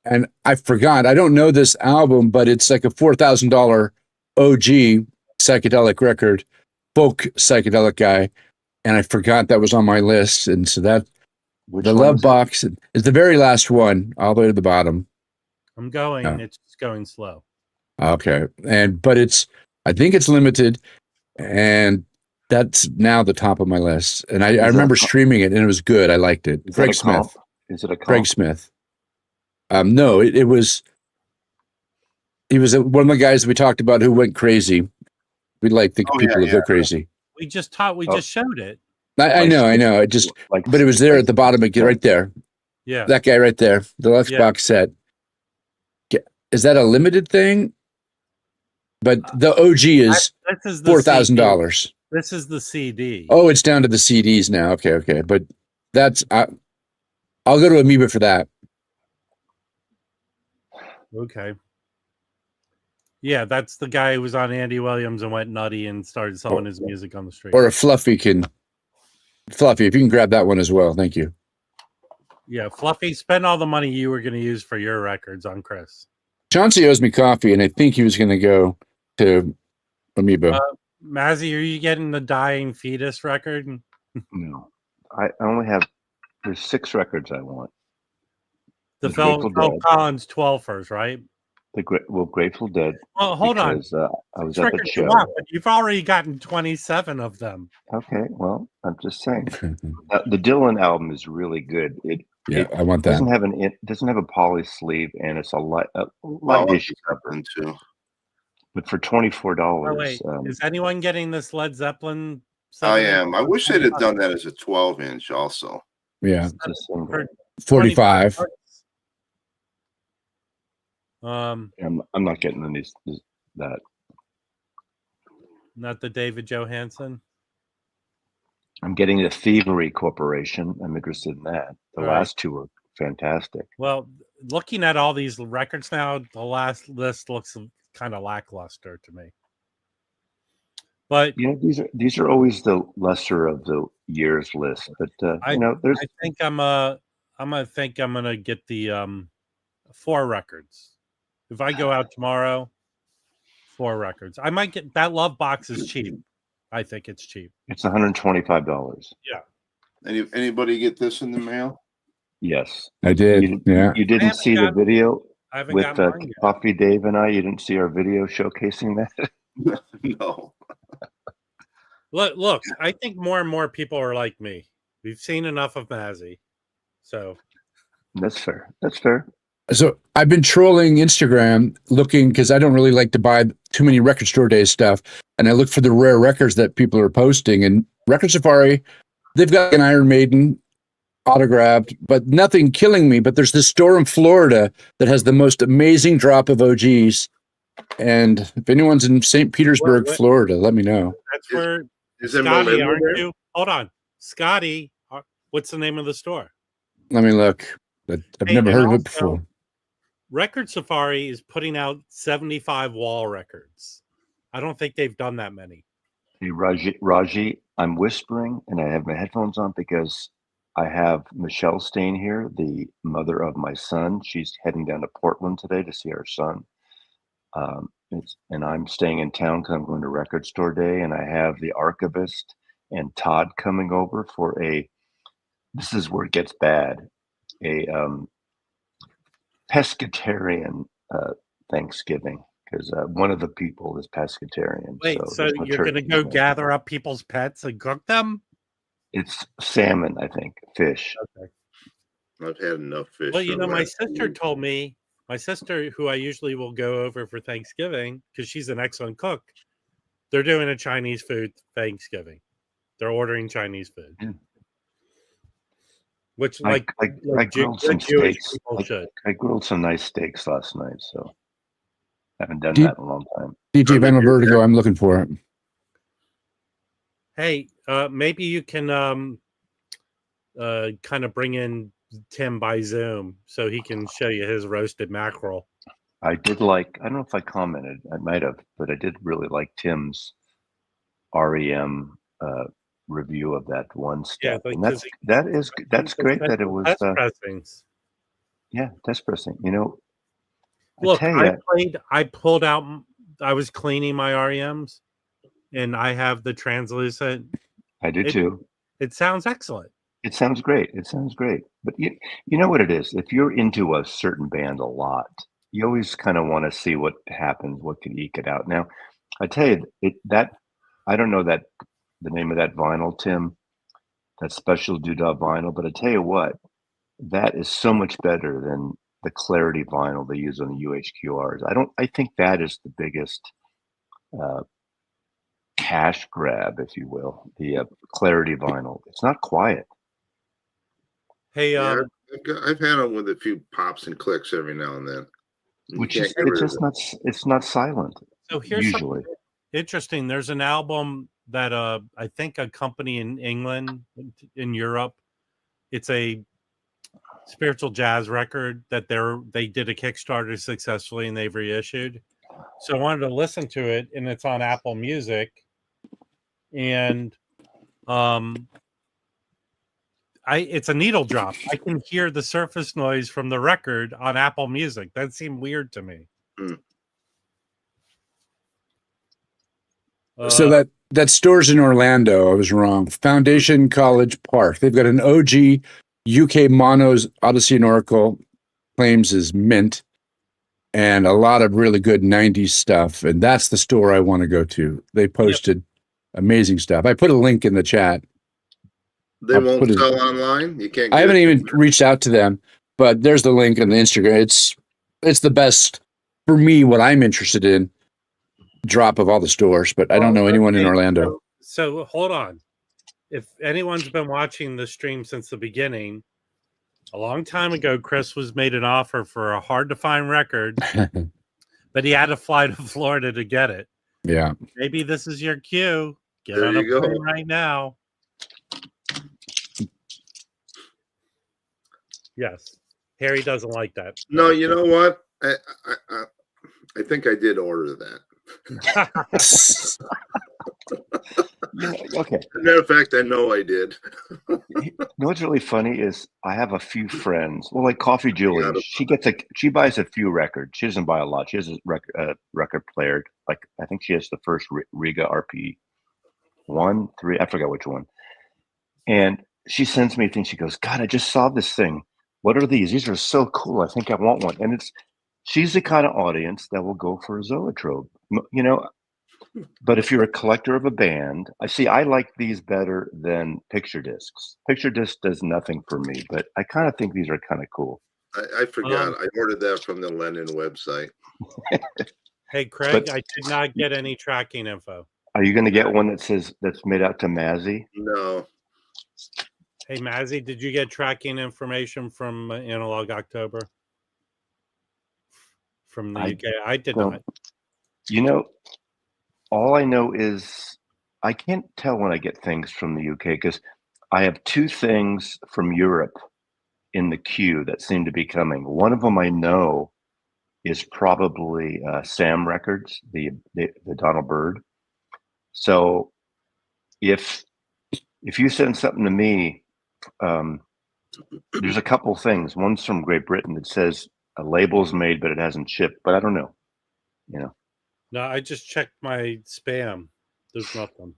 And I forgot. I don't know this album, but it's like a $4,000 OG psychedelic record, folk psychedelic guy. And I forgot that was on my list. And so the Love Box is the very last one, all the way to the bottom. I'm going. It's going slow. Okay. But I think it's limited, and that's now the top of my list. And I remember streaming it, and it was good. I liked it. Greg Smith. Is it a comp? Greg Smith. No, it was. He was one of the guys we talked about who went crazy. We like the people that go crazy. We just just showed it. I know. It just, but it was there at the bottom again, right there. Yeah, that guy right there. The Deluxe box set. Is that a limited thing? but the OG is This is the $4,000. This is the CD. Oh, it's down to the CDs now. Okay. But that's I'll go to Amoeba for that. Okay. Yeah, that's the guy who was on Andy Williams and went nutty and started selling his music on the street. Or if Fluffy, if you can grab that one as well. Thank you. Yeah, Fluffy, spend all the money you were going to use for your records on Chris. Chauncey owes me coffee, and I think he was going to go to Amoeba. Mazzy, are you getting the Dying Fetus record? No, I only have. There's 6 records I want. The Phil Collins 12ers, right? Grateful Dead. Well, hold on. I was at the show. But you've already gotten 27 of them. Okay, well, I'm just saying. The Dylan album is really good. I want that. It doesn't have a poly sleeve, and it's a light issue cover too. But for $24, oh, wait. Is anyone getting this Led Zeppelin? I am. I wish they'd have done that as a 12-inch also. Yeah, 45. I'm not getting that. Not the David Johansen. I'm getting the Thievery Corporation. I'm interested in that. The last 2 are fantastic. Well, looking at all these records now, the last list looks kind of lackluster to me. But these are always the lesser of the year's list. But I think I'm gonna get the 4 records. If I go out tomorrow, 4 records. I might get that Love Box is cheap. I think it's cheap. It's $125. Yeah. Anybody get this in the mail? Yes, I did. You didn't see the video with Coffee Dave and I. You didn't see our video showcasing that. No. Look, I think more and more people are like me. We've seen enough of Mazzy. So that's fair. That's fair. So I've been trolling Instagram looking because I don't really like to buy too many Record Store Day stuff. And I look for the rare records that people are posting. And Record Safari, they've got an Iron Maiden autographed, but nothing killing me. But there's this store in Florida that has the most amazing drop of OGs. And if anyone's in St. Petersburg, Florida, let me know. That's where Scotty, aren't you? Hold on. Scotty, what's the name of the store? Let me look. I've never heard of it before. Record Safari is putting out 75 wall records. I don't think they've done that many. Hey, Raji, I'm whispering and I have my headphones on because I have Michelle staying here, the mother of my son. She's heading down to Portland today to see our son. And I'm staying in town because I'm going to Record Store Day, and I have the archivist and Todd coming over for this is where it gets bad, a pescatarian Thanksgiving, because one of the people is pescatarian. Wait, so you're going to go gather up people's pets and cook them? It's salmon, I think, fish. Okay. I've had enough fish. Well, my sister told me, my sister, who I usually will go over for Thanksgiving, because she's an excellent cook, they're doing a Chinese food Thanksgiving. They're ordering Chinese food. Yeah. Which, I grilled some steaks. I grilled some nice steaks last night, so I haven't done that in a long time. DJ Venmo Vertigo, I'm looking for it. Hey, maybe you can kind of bring in Tim by Zoom so he can show you his roasted mackerel. I did I don't know if I commented, I might have, but I did really like Tim's REM review of that one step. Yeah, and that's great that it was test pressings. Yeah, test pressing. Look, I pulled out, I was cleaning my REMs and I have the translucent. I do too. It sounds excellent. It sounds great. But you know what it is? If you're into a certain band a lot, you always kind of want to see what happens, what can eke it out. Now, I tell you that I don't know that the name of that vinyl, Tim, that special doodah vinyl, but I tell you what, that is so much better than the Clarity vinyl they use on the UHQRs. I think that is the biggest cash grab, if you will, the Clarity vinyl. It's not quiet. Hey, I've had them with a few pops and clicks every now and then. Which is it's not silent. So here's usually. something interesting. There's an album that I think a company in England, in Europe, it's a spiritual jazz record that they did a Kickstarter successfully and they've reissued. So I wanted to listen to it, and it's on Apple Music. And it's a needle drop. I can hear the surface noise from the record on Apple Music. That seemed weird to me. So that store's in Orlando. I was wrong. Foundation College Park. They've got an OG UK monos Odyssey and Oracle, claims is mint, and a lot of really good 90s stuff. And that's the store I want to go to. They posted amazing stuff. I put a link in the chat. They won't sell online? You can't get I haven't even reached out to them, but there's the link on the Instagram. It's the best for me, what I'm interested in, drop of all the stores, but I don't know anyone in Orlando. So hold on. If anyone's been watching the stream since the beginning, a long time ago, Chris was made an offer for a hard to find record, but he had to fly to Florida to get it. Yeah. Maybe this is your cue. Get There on a you go. plane right now. Yes. Harry doesn't like that. No, you know what? I think I did order that. Okay. As a matter of fact, I know I did. You know what's really funny is I have a few friends. Well, like Coffee Julie, she buys a few records. She doesn't buy a lot. She has a record player. Like I think she has the first Riga RP 1, 3. I forgot which one. And she sends me things. She goes, "God, I just saw this thing. What are these? These are so cool. I think I want one." And she's the kind of audience that will go for a Zoetrope, you know. But if you're a collector of a band, I like these better than picture discs. Picture disc does nothing for me, but I kind of think these are kind of cool. I forgot. I ordered that from the Lennon website. Hey, Craig, I did not get any tracking info. Are you going to get one that's made out to Mazzy? No. Hey, Mazzy, did you get tracking information from Analog October? From the UK? I did not. You know, all I know is I can't tell when I get things from the UK because I have 2 things from Europe in the queue that seem to be coming. One of them I know is probably Sam Records, the Donald Byrd. So if you send something to me, there's a couple things. One's from Great Britain that says a label's made, but it hasn't shipped. But I don't know. You know. No, I just checked my spam. There's nothing.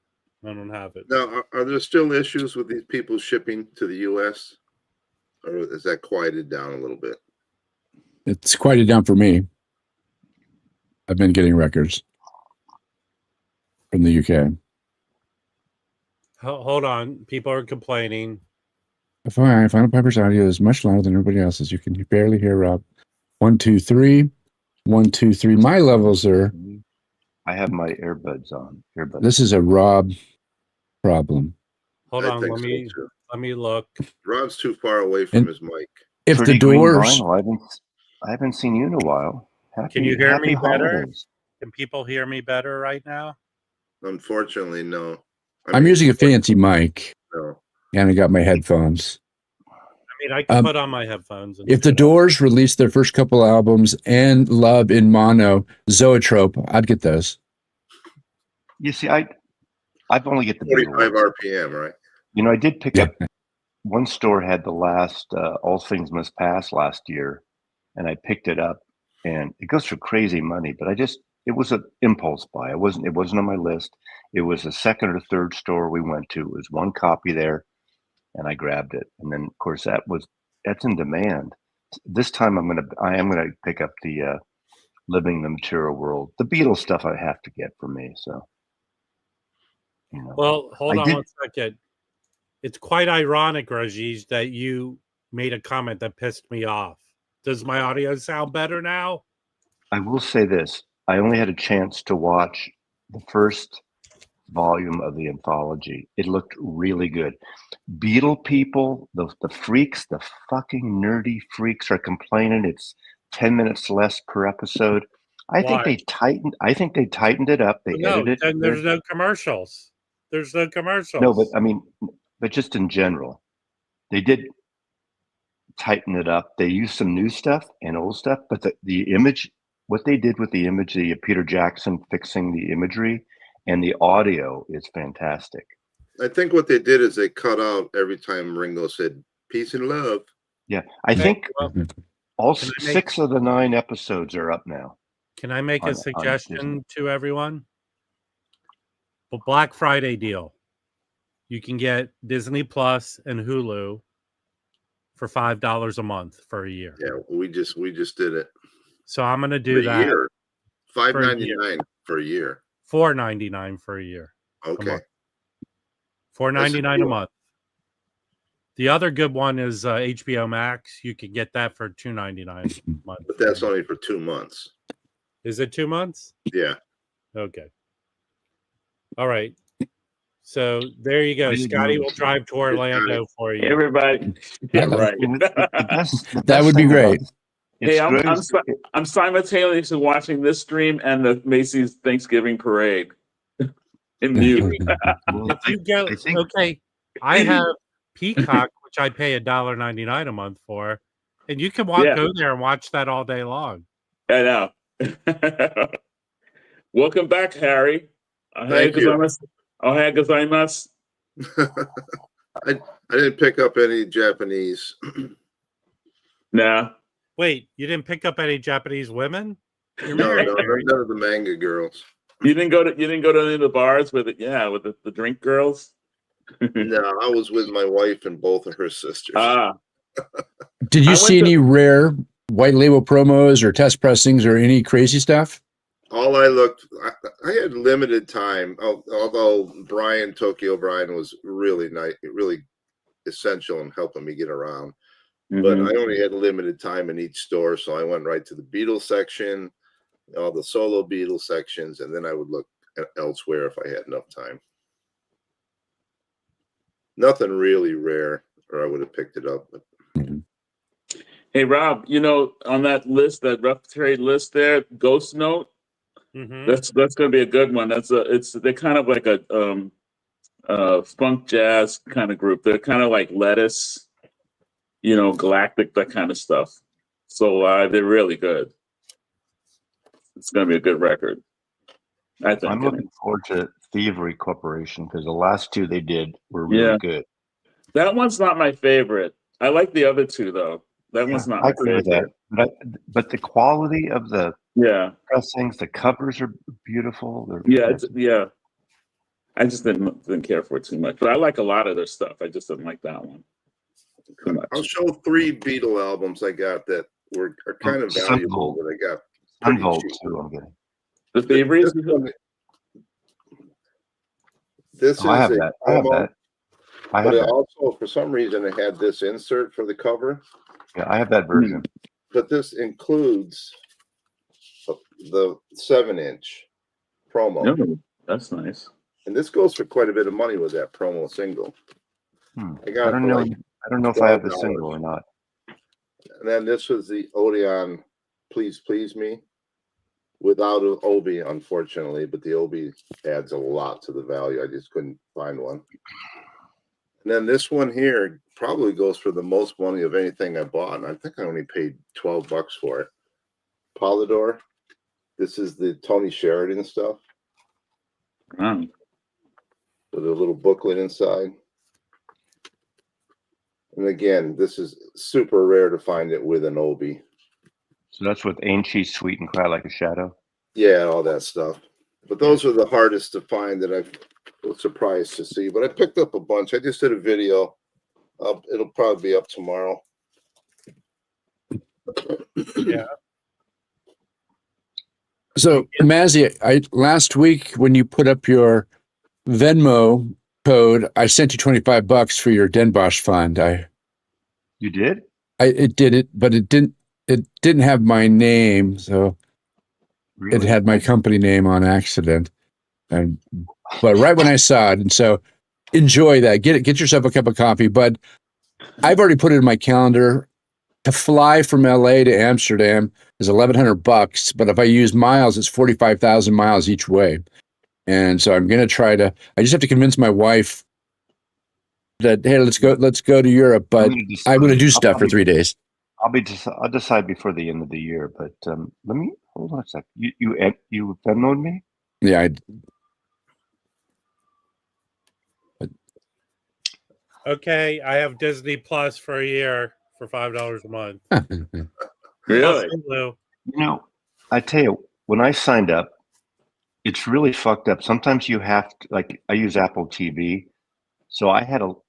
I don't have it. Now, are there still issues with these people shipping to the U.S.? Or is that quieted down a little bit? It's quieted down for me. I've been getting records from the UK. Hold on. People are complaining. Final Piper's audio is much louder than everybody else's. You can barely hear Rob. 1, 2, 3. 1, 2, 3. My levels are... I have my earbuds on. This is a Rob problem. Hold on. Let me look. Rob's too far away from his mic. If Pretty the doors... I haven't seen you in a while. Can you hear me better? Holidays. Can people hear me better right now? Unfortunately, no. I'm using a fancy mic. No. And I got my headphones. I mean, I can put on my headphones. If the Doors released their first couple albums and Love in mono, Zoetrope, I'd get those. You see, I've only get the 45 RPM, right? You know, I did pick up. One store had the last All Things Must Pass last year, and I picked it up, and it goes for crazy money. But it was an impulse buy. It wasn't on my list. It was the second or third store we went to. It was one copy there, and I grabbed it. And then, of course, that's in demand. This time, I am gonna pick up the Living the Material World. The Beatles stuff I have to get for me. So, you know. Well, hold on 1 second. It's quite ironic, Rajesh, that you made a comment that pissed me off. Does my audio sound better now? I will say this. I only had a chance to watch the first volume of the anthology. It looked really good. Beatle people, the freaks, the fucking nerdy freaks are complaining it's 10 minutes less per episode. I think Why? they tightened. I think they tightened it up. They No, edited then it. there's no commercials. There's no commercials. No, but I mean, but just in general, they did tighten it up. They used some new stuff and old stuff, but the image, what they did with the image, the Peter Jackson fixing the imagery and the audio is fantastic. I think what they did is they cut out every time Ringo said peace and love. Yeah, I think Well, all Can I make- 6 of the 9 episodes are up now. can I make on a Disney. suggestion to everyone? The Black Friday deal. You can get Disney Plus and Hulu for $5 a month for a year. Yeah, we just did it. So I'm gonna For do a that. year. For a $5.99 for a year. $4.99 for a year. Okay. month. $4.99 a month. The other good one is HBO Max. You can get that for $2.99 a month. But that's only for 2 months. Is it 2 months? Yeah. Okay. All right. So there you go. What are you Scotty doing? will drive to Orlando for you. Everybody, yeah, right. That would be great. Hey, I'm simultaneously watching this stream and the Macy's Thanksgiving Parade in mute. If you go, okay, I have Peacock, which I pay $1.99 a month for, and you can go there and watch that all day long. I know. Welcome back, Harry. Thank you. Ohayou gozaimasu. I didn't pick up any Japanese. Nah. Wait, you didn't pick up any Japanese women? You're No, married. none of the manga girls. You didn't go to any of the bars with the drink girls? No, I was with my wife and both of her sisters. Did you see any rare white label promos or test pressings or any crazy stuff? All I had limited time, although Tokyo Brian was really nice, really essential in helping me get around. But I only had limited time in each store, so I went right to the Beatles section, all the solo Beatles sections, and then I would look elsewhere if I had enough time. Nothing really rare, or I would have picked it up. But... Hey, Rob, on that list, that rough trade list there, Ghost Note, that's going to be a good one. They're kind of like a funk jazz kind of group. They're kind of like Lettuce, Galactic, that kind of stuff. So they're really good. It's going to be a good record, I think. I'm looking forward to Thievery Corporation because the last 2 they did were really good. That one's not my favorite. I like the other 2 though. That one's not my favorite. With that. But the quality of the pressings, the covers are beautiful. I just didn't care for it too much, but I like a lot of their stuff. I just didn't like that one too much. I'll show 3 Beatle albums I got that are kind of valuable. That I got Sunvolt too. I'm getting the favorites. I have that. But also, for some reason, it had this insert for the cover. Yeah, I have that version. But this includes the 7-inch promo. Oh, that's nice. And this goes for quite a bit of money with that promo single. I don't know. I don't know if I have the single or not. And then this was the Odeon Please Please Me without an Obi, unfortunately, but the Obi adds a lot to the value. I just couldn't find one. And then this one here probably goes for the most money of anything I bought. And I think I only paid $12 for it. Polydor. This is the Tony Sheridan stuff. With a little booklet inside. And again, this is super rare to find it with an Obi. So that's with Ain't She Sweet and Cry Like a Shadow? Yeah, all that stuff. But those are the hardest to find that I was surprised to see. But I picked up a bunch. I just did a video. It'll probably be up tomorrow. Yeah. So, Mazzy, last week when you put up your Venmo code, I sent you $25 for your Den Bosch fund. You did? It did it, but it didn't have my name, so Really? it had my company name on accident. But right when I saw it, and so enjoy that. Get yourself a cup of coffee. But I've already put it in my calendar to fly from LA to Amsterdam is $1,100, but if I use miles, it's 45,000 miles each way. And so I'm going to I just have to convince my wife that, hey, let's go to Europe, but I'm going to do stuff for 3 days. I'll decide before the end of the year, but let me hold on a sec. You Venmo'd me? Yeah. Okay, I have Disney Plus for a year for $5 a month. Really? You know, I tell you, when I signed up, it's really fucked up. Sometimes you have to, like, I use Apple TV, so I had to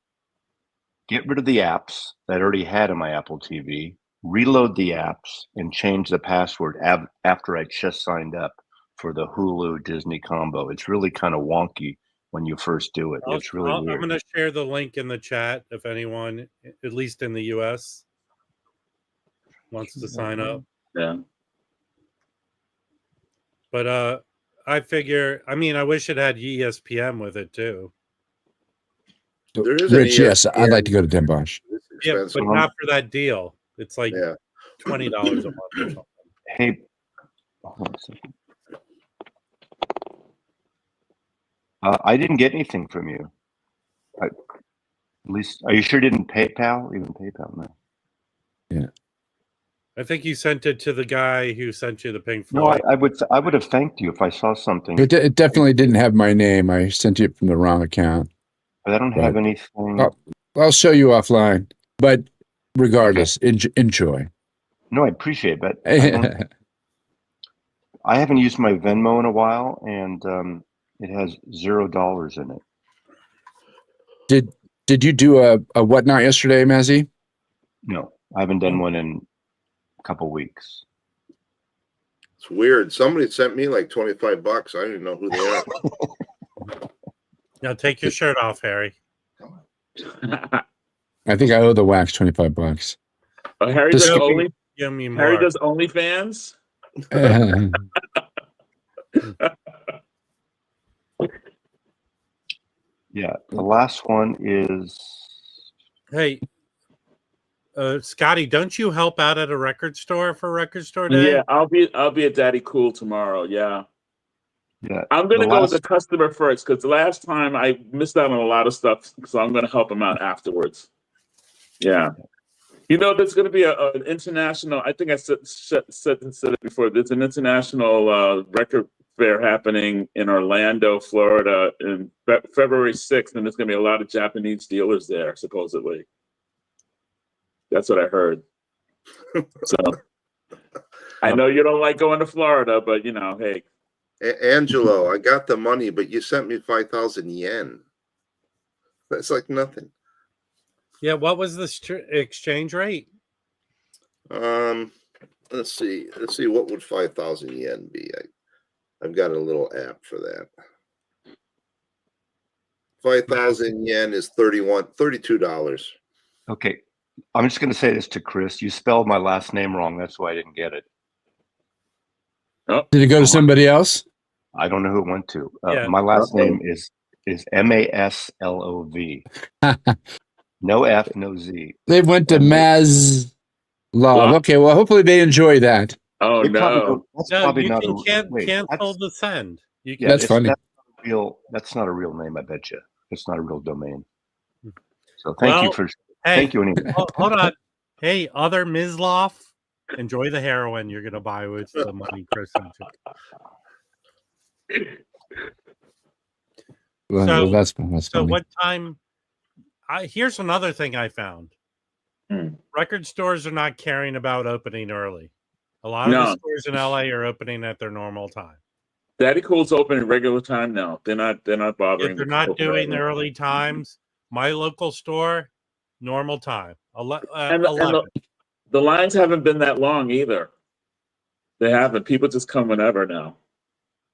get rid of the apps that I already had on my Apple TV, reload the apps, and change the password after I just signed up for the Hulu Disney combo. It's really kind of wonky when you first do it. It's really weird. I'm going to share the link in the chat if anyone, at least in the US, wants to sign up. Yeah. But I figure, I mean, I wish it had ESPN with it too. There is Rich, yes, I'd like to go to Den Bosch. Yeah, but not for that deal. It's like $20 a month or something. Hey, hold on a second. I didn't get anything from you. At least, are you sure you didn't PayPal? Even PayPal, no. Yeah. I think you sent it to the guy who sent you the Pink Floyd. No, I would have thanked you if I saw something. It definitely didn't have my name. I sent it from the wrong account. But I don't have anything. I'll show you offline. But regardless, enjoy. No, I appreciate it, but I haven't used my Venmo in a while, and it has $0 in it. Did you do a whatnot yesterday, Mazzy? No, I haven't done one in a couple weeks. It's weird. Somebody sent me like $25. I don't even know who they are. Now take your shirt off, Harry. I think I owe the wax $25. Oh, Harry does OnlyFans. Yeah, the last one is. Hey, Scotty, don't you help out at a record store for Record Store Day? Yeah, I'll be at Daddy Cool tomorrow. Yeah. Yeah, I'm gonna go as a customer first because the last time I missed out on a lot of stuff, so I'm gonna help him out afterwards. Yeah, you know, there's gonna be an international. I think I said it before. There's an international record fair happening in Orlando, Florida, in February 6th, and there's gonna be a lot of Japanese dealers there, supposedly. That's what I heard. So I know you don't like going to Florida, but you know, hey. Angelo, I got the money, but you sent me 5,000 yen. That's like nothing. Yeah, what was the exchange rate? Let's see. What would 5,000 yen be? I've got a little app for that. 5,000 yen is $32. Okay, I'm just going to say this to Chris. You spelled my last name wrong. That's why I didn't get it. Oh. Did it go to somebody else? I don't know who it went to. My last name is Maslov. No F, no Z. They went to Maslov. Okay, well, hopefully they enjoy that. Oh no! That's probably not cancel the send. You can, that's funny. That's not a real name. I bet you it's not a real domain. So thank you anyway. Hold on. Hey, other Mislov, enjoy the heroin you're gonna buy with the money Chris sent you. Well, that's funny. So what time? Here's another thing I found. Record stores are not caring about opening early. A lot of the stores in LA are opening at their normal time. Daddy Cool's open at regular time now. They're not bothering. If they're not doing the early times, my local store, normal time. 11. The lines haven't been that long either. They haven't. People just come whenever now.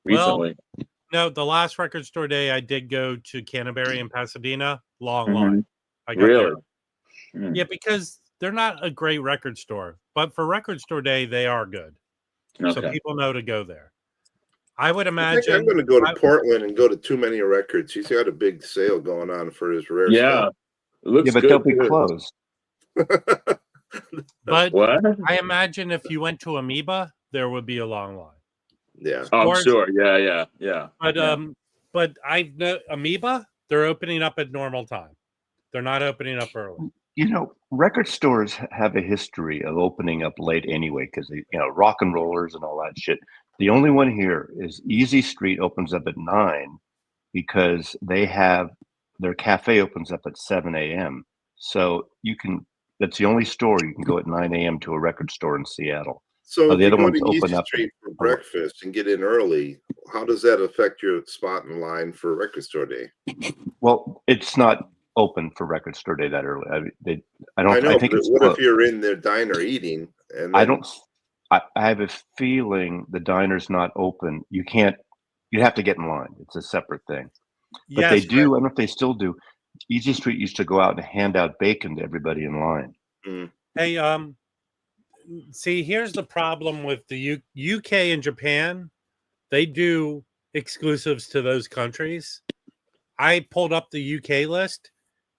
Recently. Well, no, the last Record Store Day I did go to Canterbury in Pasadena. Long line. I got really? There. Yeah, because they're not a great record store, but for Record Store Day they are good. Okay. So people know to go there. I would imagine I'm going to go to Portland and go to Too Many Records. He's got a big sale going on for his rare stuff. It looks but good, they'll be closed. But What? I imagine if you went to Amoeba, there would be a long line. Yeah. Oh, I'm sure. Yeah. But I know Amoeba, they're opening up at normal time. They're not opening up early. You know, record stores have a history of opening up late anyway, because rock and rollers and all that shit. The only one here is Easy Street opens up at 9 because they have their cafe opens up at 7 a.m. So that's the only store you can go at 9 a.m. to a record store in Seattle. So The if you other go ones to open Easy up Street for breakfast and get in early, how does that affect your spot in line for record store day? Well, it's not open for record store day that early. I know, I think but it's what if you're in their diner eating? And then, I have a feeling the diner's not open. You have to get in line. It's a separate thing. But Yes, they do. I don't know if they still do. Easy Street used to go out and hand out bacon to everybody in line. Hey, see, here's the problem with the UK and Japan. They do exclusives to those countries. I pulled up the UK list,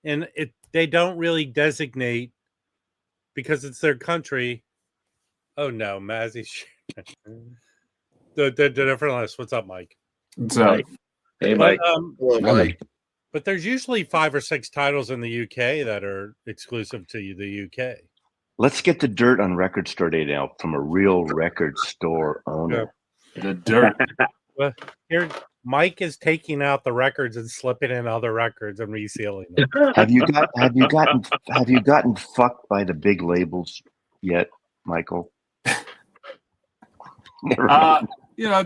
and they don't really designate because it's their country. Oh no, Mazzy. the different list. What's up, Mike? What's up? Hey, Mike. hello, Mike. But there's usually 5 or 6 titles in the UK that are exclusive to the UK. Let's get the dirt on record store day now from a real record store owner. The dirt. Well, here, Mike is taking out the records and slipping in other records and resealing them. Have you gotten fucked by the big labels yet, Michael? Never mind.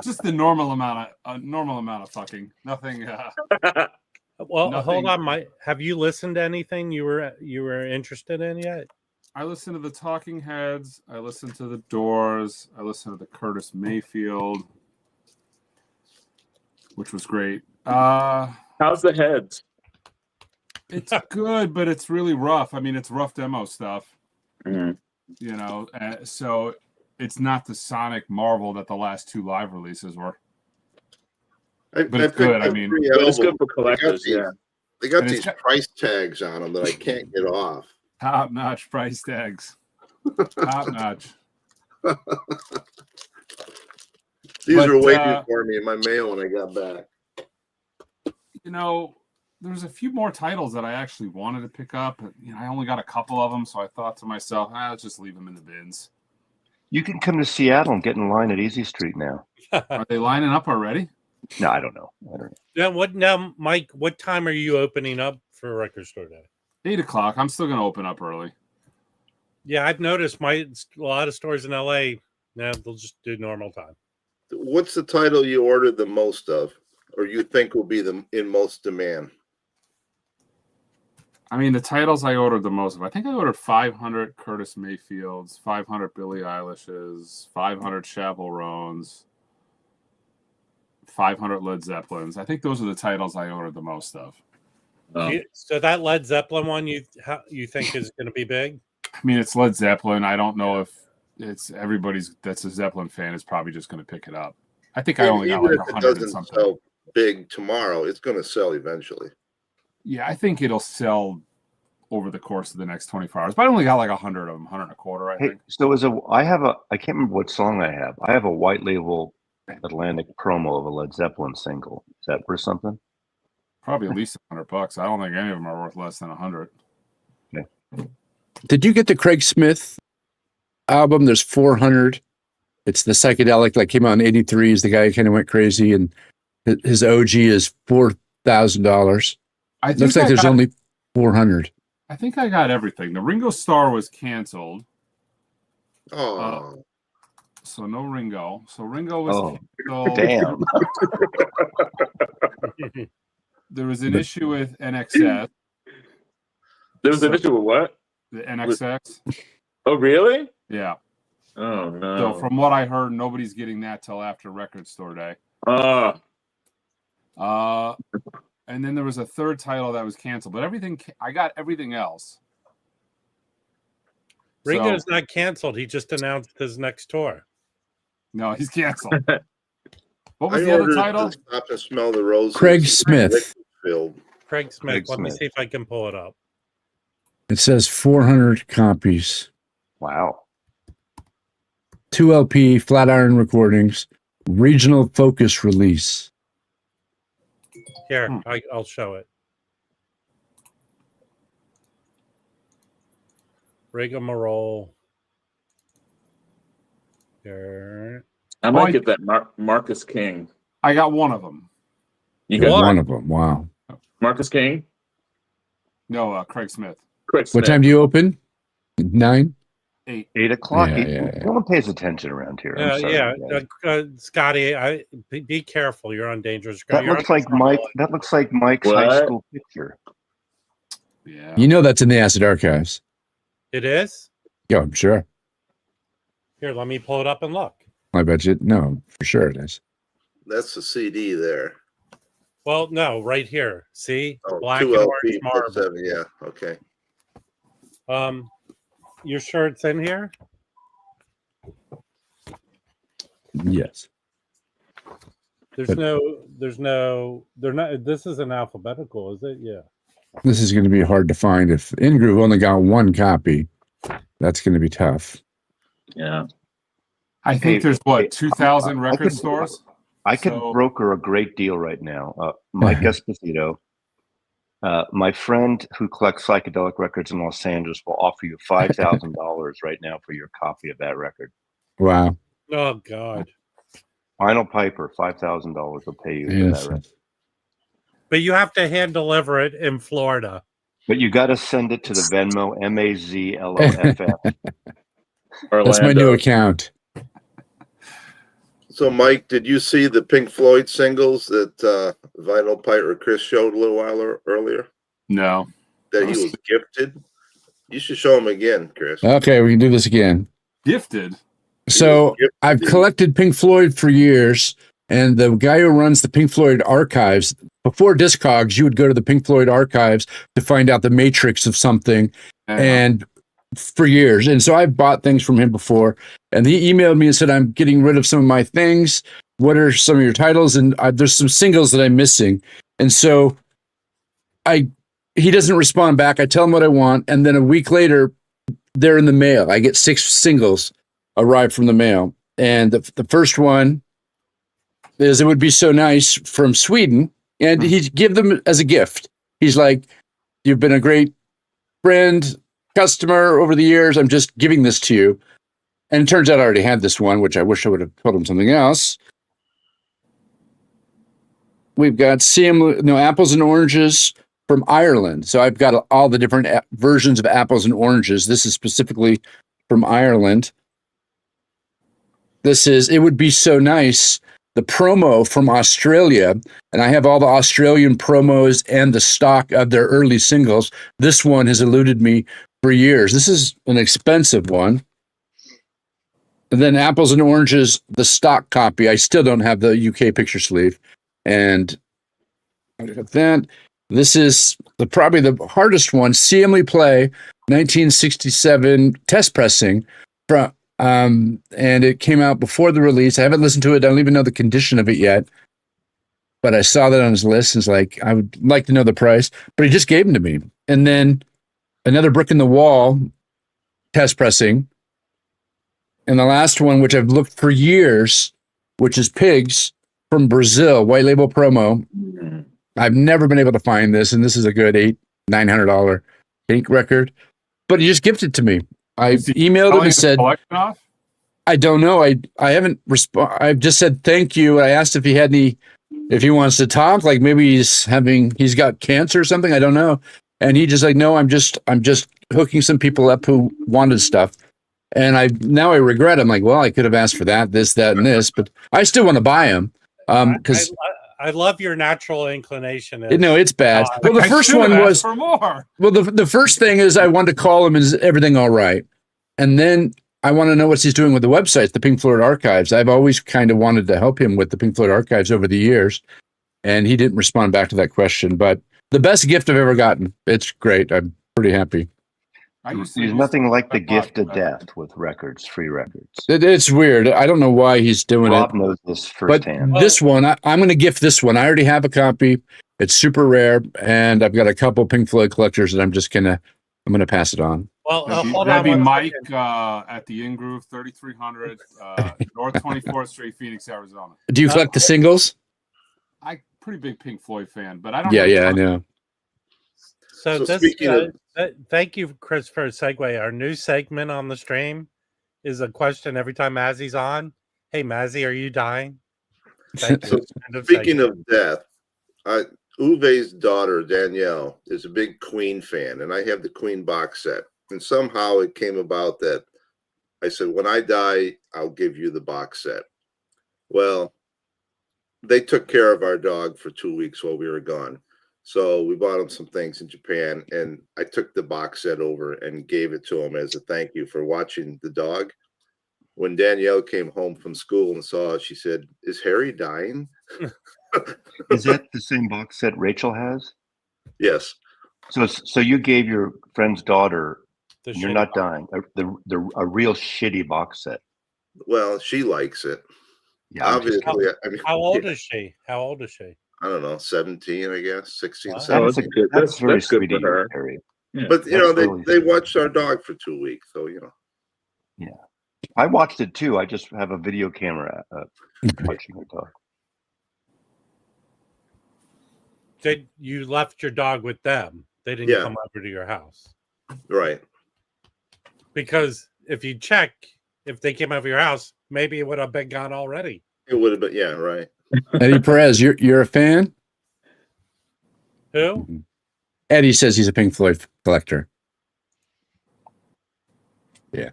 Just the normal amount of fucking. Nothing. Well, Nothing. hold on, Mike. Have you listened to anything you were interested in yet? I listened to the Talking Heads. I listened to the Doors. I listened to the Curtis Mayfield, which was great. How's the Heads? It's good, but it's really rough. I mean, it's rough demo stuff. Mm-hmm. So it's not the sonic marvel that the last 2 live releases were. But it's good. I mean, but it's good for collectors. They got these price tags on them that I can't get off. Top-notch price tags. Top-notch. These are waiting for me in my mail when I got back. There's a few more titles that I actually wanted to pick up. I only got a couple of them, so I thought to myself, let's just leave them in the bins. You can come to Seattle and get in line at Easy Street now. Are they lining up already? No, I don't know. Now, Mike, what time are you opening up for Record Store Day? 8 o'clock. I'm still going to open up early. Yeah, I've noticed a lot of stores in LA now they'll just do normal time. What's the title you ordered the most of, or you think will be in most demand? I mean, the titles I ordered the most of. I think I ordered 500 Curtis Mayfields, 500 Billie Eilishes, 500 Chappell Roans, 500 Led Zeppelins. I think those are the titles I ordered the most of. So that Led Zeppelin one you think is going to be big? I mean, it's Led Zeppelin. I don't know if it's everybody's that's a Zeppelin fan is probably just going to pick it up. I think I only got like 100 and something. Sell big tomorrow, it's going to sell eventually. Yeah, I think it'll sell over the course of the next 24 hours. But I only got like 100 of them, 100 and a quarter, I think. So I can't remember what song I have. I have a white label Atlantic promo of a Led Zeppelin single. Is that worth something? Probably at least $100. I don't think any of them are worth less than 100. Okay. Did you get the Craig Smith album? There's 400. It's the psychedelic that came out in '83. Is the guy who kind of went crazy, and his OG is $4,000. Looks like there's only 400. I think I got everything. The Ringo Starr was canceled. Oh. So no Ringo. So Ringo was canceled. Damn. There was an issue with NXS. There was an issue with what? The NXS. Oh, really? Yeah. Oh, no. So from what I heard, nobody's getting that till after Record Store Day. And then there was a third title that was canceled, but I got everything else. Ringo's not canceled. He just announced his next tour. No, he's canceled. What was the other title? Stop and Smell the Roses. Craig Smith. Craig Smith. Let me see if I can pull it up. It says 400 copies. Wow. 2 LP Flatiron recordings, regional focus release. Here, I'll show it. Rigmarole. Here. I might get that Marcus King. I got one of them. You got one of them. Wow. Marcus King? No, Craig Smith. Craig Smith. What time do you open? 9? 8 o'clock. Yeah. No one pays attention around here. I'm sorry, Scotty, be careful. You're on dangerous ground. That looks like Mike's high school picture. Yeah. You know that's in the Acid Archives. It is? Yeah, I'm sure. Here, let me pull it up and look. I bet you. No, for sure it is. That's the CD there. Well, no, right here. See? Oh, Black 2 and LP orange marble. 7, yeah, okay. You're sure it's in here? Yes. They're not, this isn't alphabetical, is it? Yeah. This is going to be hard to find. If Ingroove only got one copy, that's going to be tough. Yeah. I think there's 2,000 record stores? I could broker a great deal right now. Mike Esposito, my friend who collects psychedelic records in Los Angeles, will offer you $5,000 right now for your copy of that record. Wow. Oh, God. Final Piper, $5,000 will pay you for that record. But you have to hand deliver it in Florida. But you got to send it to the Venmo, MAZLOFF. That's my new account. So, Mike, did you see the Pink Floyd singles that Vinyl Pirate Chris showed a little while earlier? No. That he was gifted? You should show him again, Chris. Okay, we can do this again. Gifted? So I've collected Pink Floyd for years, and the guy who runs the Pink Floyd archives, before Discogs, you would go to the Pink Floyd archives to find out the matrix of something, and for years. And so I've bought things from him before, and he emailed me and said, I'm getting rid of some of my things. What are some of your titles? And there's some singles that I'm missing. And so he doesn't respond back. I tell him what I want, and then a week later, they're in the mail. I get 6 singles arrive from the mail. And the first one is It Would Be So Nice from Sweden. And he'd give them as a gift. He's like, you've been a great friend, customer over the years. I'm just giving this to you. And it turns out I already had this one, which I wish I would have told him something else. We've got Apples and Oranges from Ireland. So I've got all the different versions of Apples and Oranges. This is specifically from Ireland. This is It Would Be So Nice, the promo from Australia. And I have all the Australian promos and the stock of their early singles. This one has eluded me for years. This is an expensive one. And then Apples and Oranges, the stock copy. I still don't have the UK picture sleeve. And then this is probably the hardest one. CMLE Play, 1967 test pressing from. And it came out before the release. I haven't listened to it. I don't even know the condition of it yet. But I saw that on his list. And it's like, I would like to know the price. But he just gave them to me. And then another Brick in the Wall test pressing. And the last one, which I've looked for years, which is Pigs from Brazil, white label promo. I've never been able to find this. And this is a good $900 Pink record. But he just gifted it to me. I emailed him and said, I don't know. I haven't responded. I've just said thank you. I asked if he wants to talk, like maybe he's got cancer or something. I don't know. And he just like, no, I'm just hooking some people up who wanted stuff. And now I regret. I'm like, well, I could have asked for that, this, that, and this, but I still want to buy them. Because I love your natural inclination. No, it's bad. Well, the first one was for more. Well, the first thing is I wanted to call him. Is everything all right? And then I want to know what he's doing with the websites, the Pink Floyd archives. I've always kind of wanted to help him with the Pink Floyd archives over the years, and he didn't respond back to that question. But the best gift I've ever gotten. It's great. I'm pretty happy. There's nothing like the gift of death with records, free records. It's weird. I don't know why he's doing it. Rob knows this firsthand. But this one, I'm going to gift this one. I already have a copy. It's super rare, and I've got a couple Pink Floyd collectors that I'm just going to I'm going to pass it on. Well, hold that'd on be one Mike second. at the In Groove, 3300 North 24th Street, Phoenix, Arizona. Do you collect the singles? I pretty big Pink Floyd fan, but I don't. Yeah, I know. So this, speaking of, thank you, Chris, for a segue. Our new segment on the stream is a question every time Mazzy's on. Hey, Mazzy, are you dying? Thank you. So speaking of death, Uwe's daughter, Danielle, is a big Queen fan, and I have the Queen box set. And somehow it came about that I said, when I die, I'll give you the box set. Well, they took care of our dog for 2 weeks while we were gone. So we bought him some things in Japan, and I took the box set over and gave it to him as a thank you for watching the dog. When Danielle came home from school and saw it, she said, "Is Harry dying?" Is that the same box set Rachel has? Yes. So you gave your friend's daughter, The you're shitty not box. dying, a real shitty box set. Well, she likes it. Yeah, I'm just Obviously, kidding. I mean, How old is she? How old is she? I don't know, 17, I guess, 16, Wow. 17. That's very that's good sweet for of you, her. Harry. Yeah. But, you know, That's really they sweet. watched our dog for 2 weeks. So, you know. Yeah. I watched it too. I just have a video camera watching her dog. You left your dog with them? They didn't come over to your house, Right? Because if you check, if they came over to your house, maybe it would have been gone already. It would have been, yeah, right. Eddie Perez, you're a fan? Who? Eddie says he's a Pink Floyd collector. Yeah.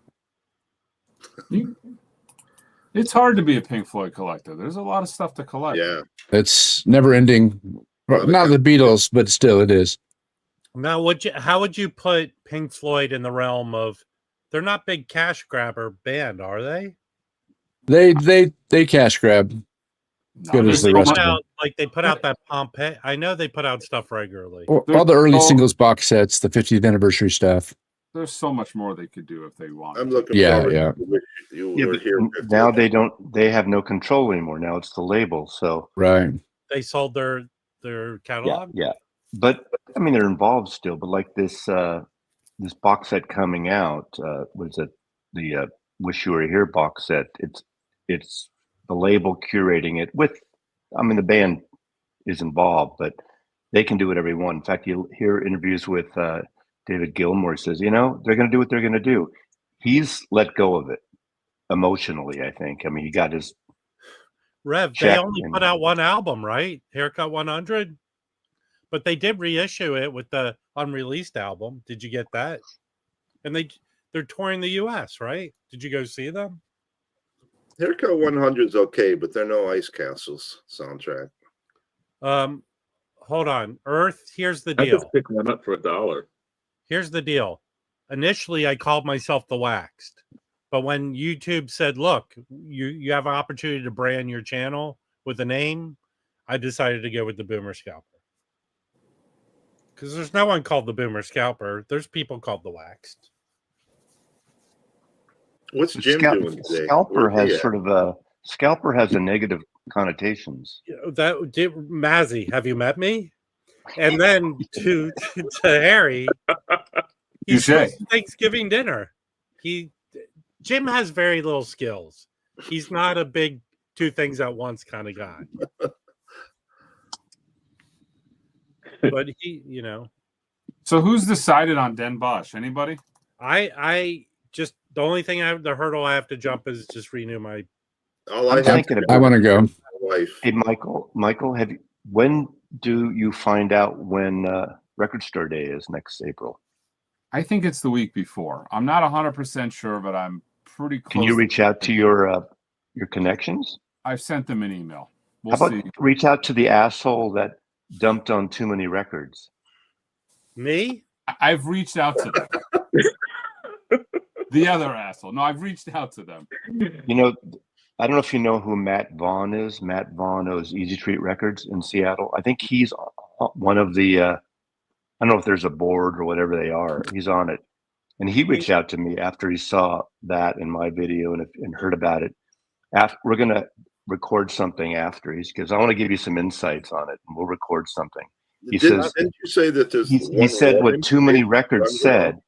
It's hard to be a Pink Floyd collector. There's a lot of stuff to collect. Yeah. It's never ending. Not the Beatles, but still it is. Now, how would you put Pink Floyd in the realm of, they're not big cash grabber band, are they? They cash grab. Good as the rest of them. Like they put out that Pompeii. I know they put out stuff regularly. All the early singles box sets, the 50th anniversary stuff. There's so much more they could do if they wanted. I'm looking forward to you were here. Now they have no control anymore. Now it's the label. So right. They sold their catalog. Yeah. But I mean, they're involved still. But like this box set coming out, was it the Wish You Were Here box set? It's the label curating it with. I mean, the band is involved, but they can do whatever they want. In fact, you'll hear interviews with David Gilmour. Says, they're going to do what they're going to do. He's let go of it emotionally, I think. I mean, he got his Rev. They only put out one album, right? Haircut 100. But they did reissue it with the unreleased album. Did you get that? And they're touring the U.S., right? Did you go see them? Haircut 100 is okay, but they're no Ice Castles soundtrack. Hold on. Earth, here's the I deal. just picked one up for $1. Here's the deal. Initially, I called myself the Waxed. But when YouTube said, look, you have an opportunity to brand your channel with a name, I decided to go with the Boomer Scalper. Because there's no one called the Boomer Scalper. There's people called the Waxed. What's Jim doing today? Scalper has a negative connotations. Mazzy, have you met me? And then to Harry, he's Thanksgiving dinner. Jim has very little skills. He's not a big two things at once kind of guy. But So who's decided on Den Bosch? Anybody? I just the only thing the hurdle I have to jump is just renew my. I want to go. Hey, Michael, when do you find out when Record Store Day is next April? I think it's the week before. I'm not 100% sure, but I'm pretty close. Can you reach out to your connections? I've sent them an email. How about reach out to the asshole that dumped on too many records? Me? I've reached out to them. The other asshole. No, I've reached out to them. I don't know if you know who Matt Vaughn is. Matt Vaughn owns Easy Street Records in Seattle. I think he's one of the, I don't know if there's a board or whatever they are. He's on it. And he reached out to me after he saw that in my video and heard about it. We're going to record something after. He goes, I want to give you some insights on it, and we'll record something. He says, didn't you say that there's he said woman what Too Many Records runs said.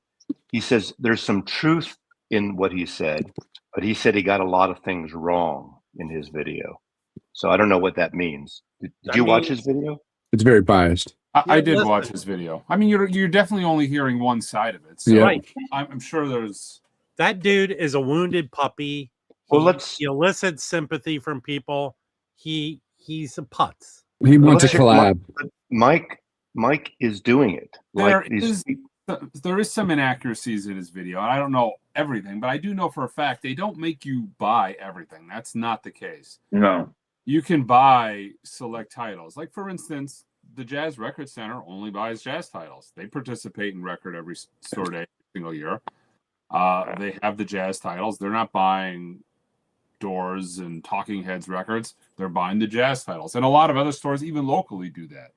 He says there's some truth in what he said, but he said he got a lot of things wrong in his video. So I don't know what that means. Did you watch his video? It's very biased. I did watch his video. I mean, you're definitely only hearing one side of it. So Yeah. I'm sure there's that dude is a wounded puppy. Well, He elicits sympathy from people. He's a putz. He wants a collab. Mike is doing it. There is some inaccuracies in his video. I don't know everything, but I do know for a fact they don't make you buy everything. That's not the case. No. You can buy select titles. Like, for instance, the Jazz Record Center only buys jazz titles. They participate in Record every store day, single year. They have the jazz titles. They're not buying Doors and Talking Heads records. They're buying the jazz titles. And a lot of other stores, even locally, do that.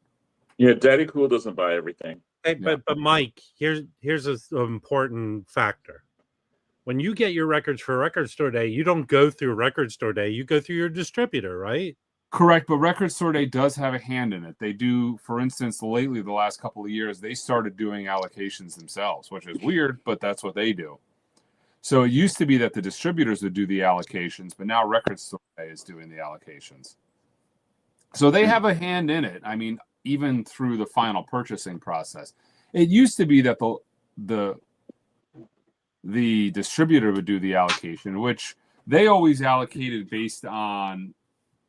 Yeah, Daddy Cool doesn't buy everything. Hey, but Mike, here's an important factor. When you get your records for Record Store Day, you don't go through Record Store Day. You go through your distributor, right? Correct, but Record Store Day does have a hand in it. They do, for instance, lately, the last couple of years, they started doing allocations themselves, which is weird, but that's what they do. So it used to be that the distributors would do the allocations, but now Record Store Day is doing the allocations. So they have a hand in it. I mean, even through the final purchasing process. It used to be that the distributor would do the allocation, which they always allocated based on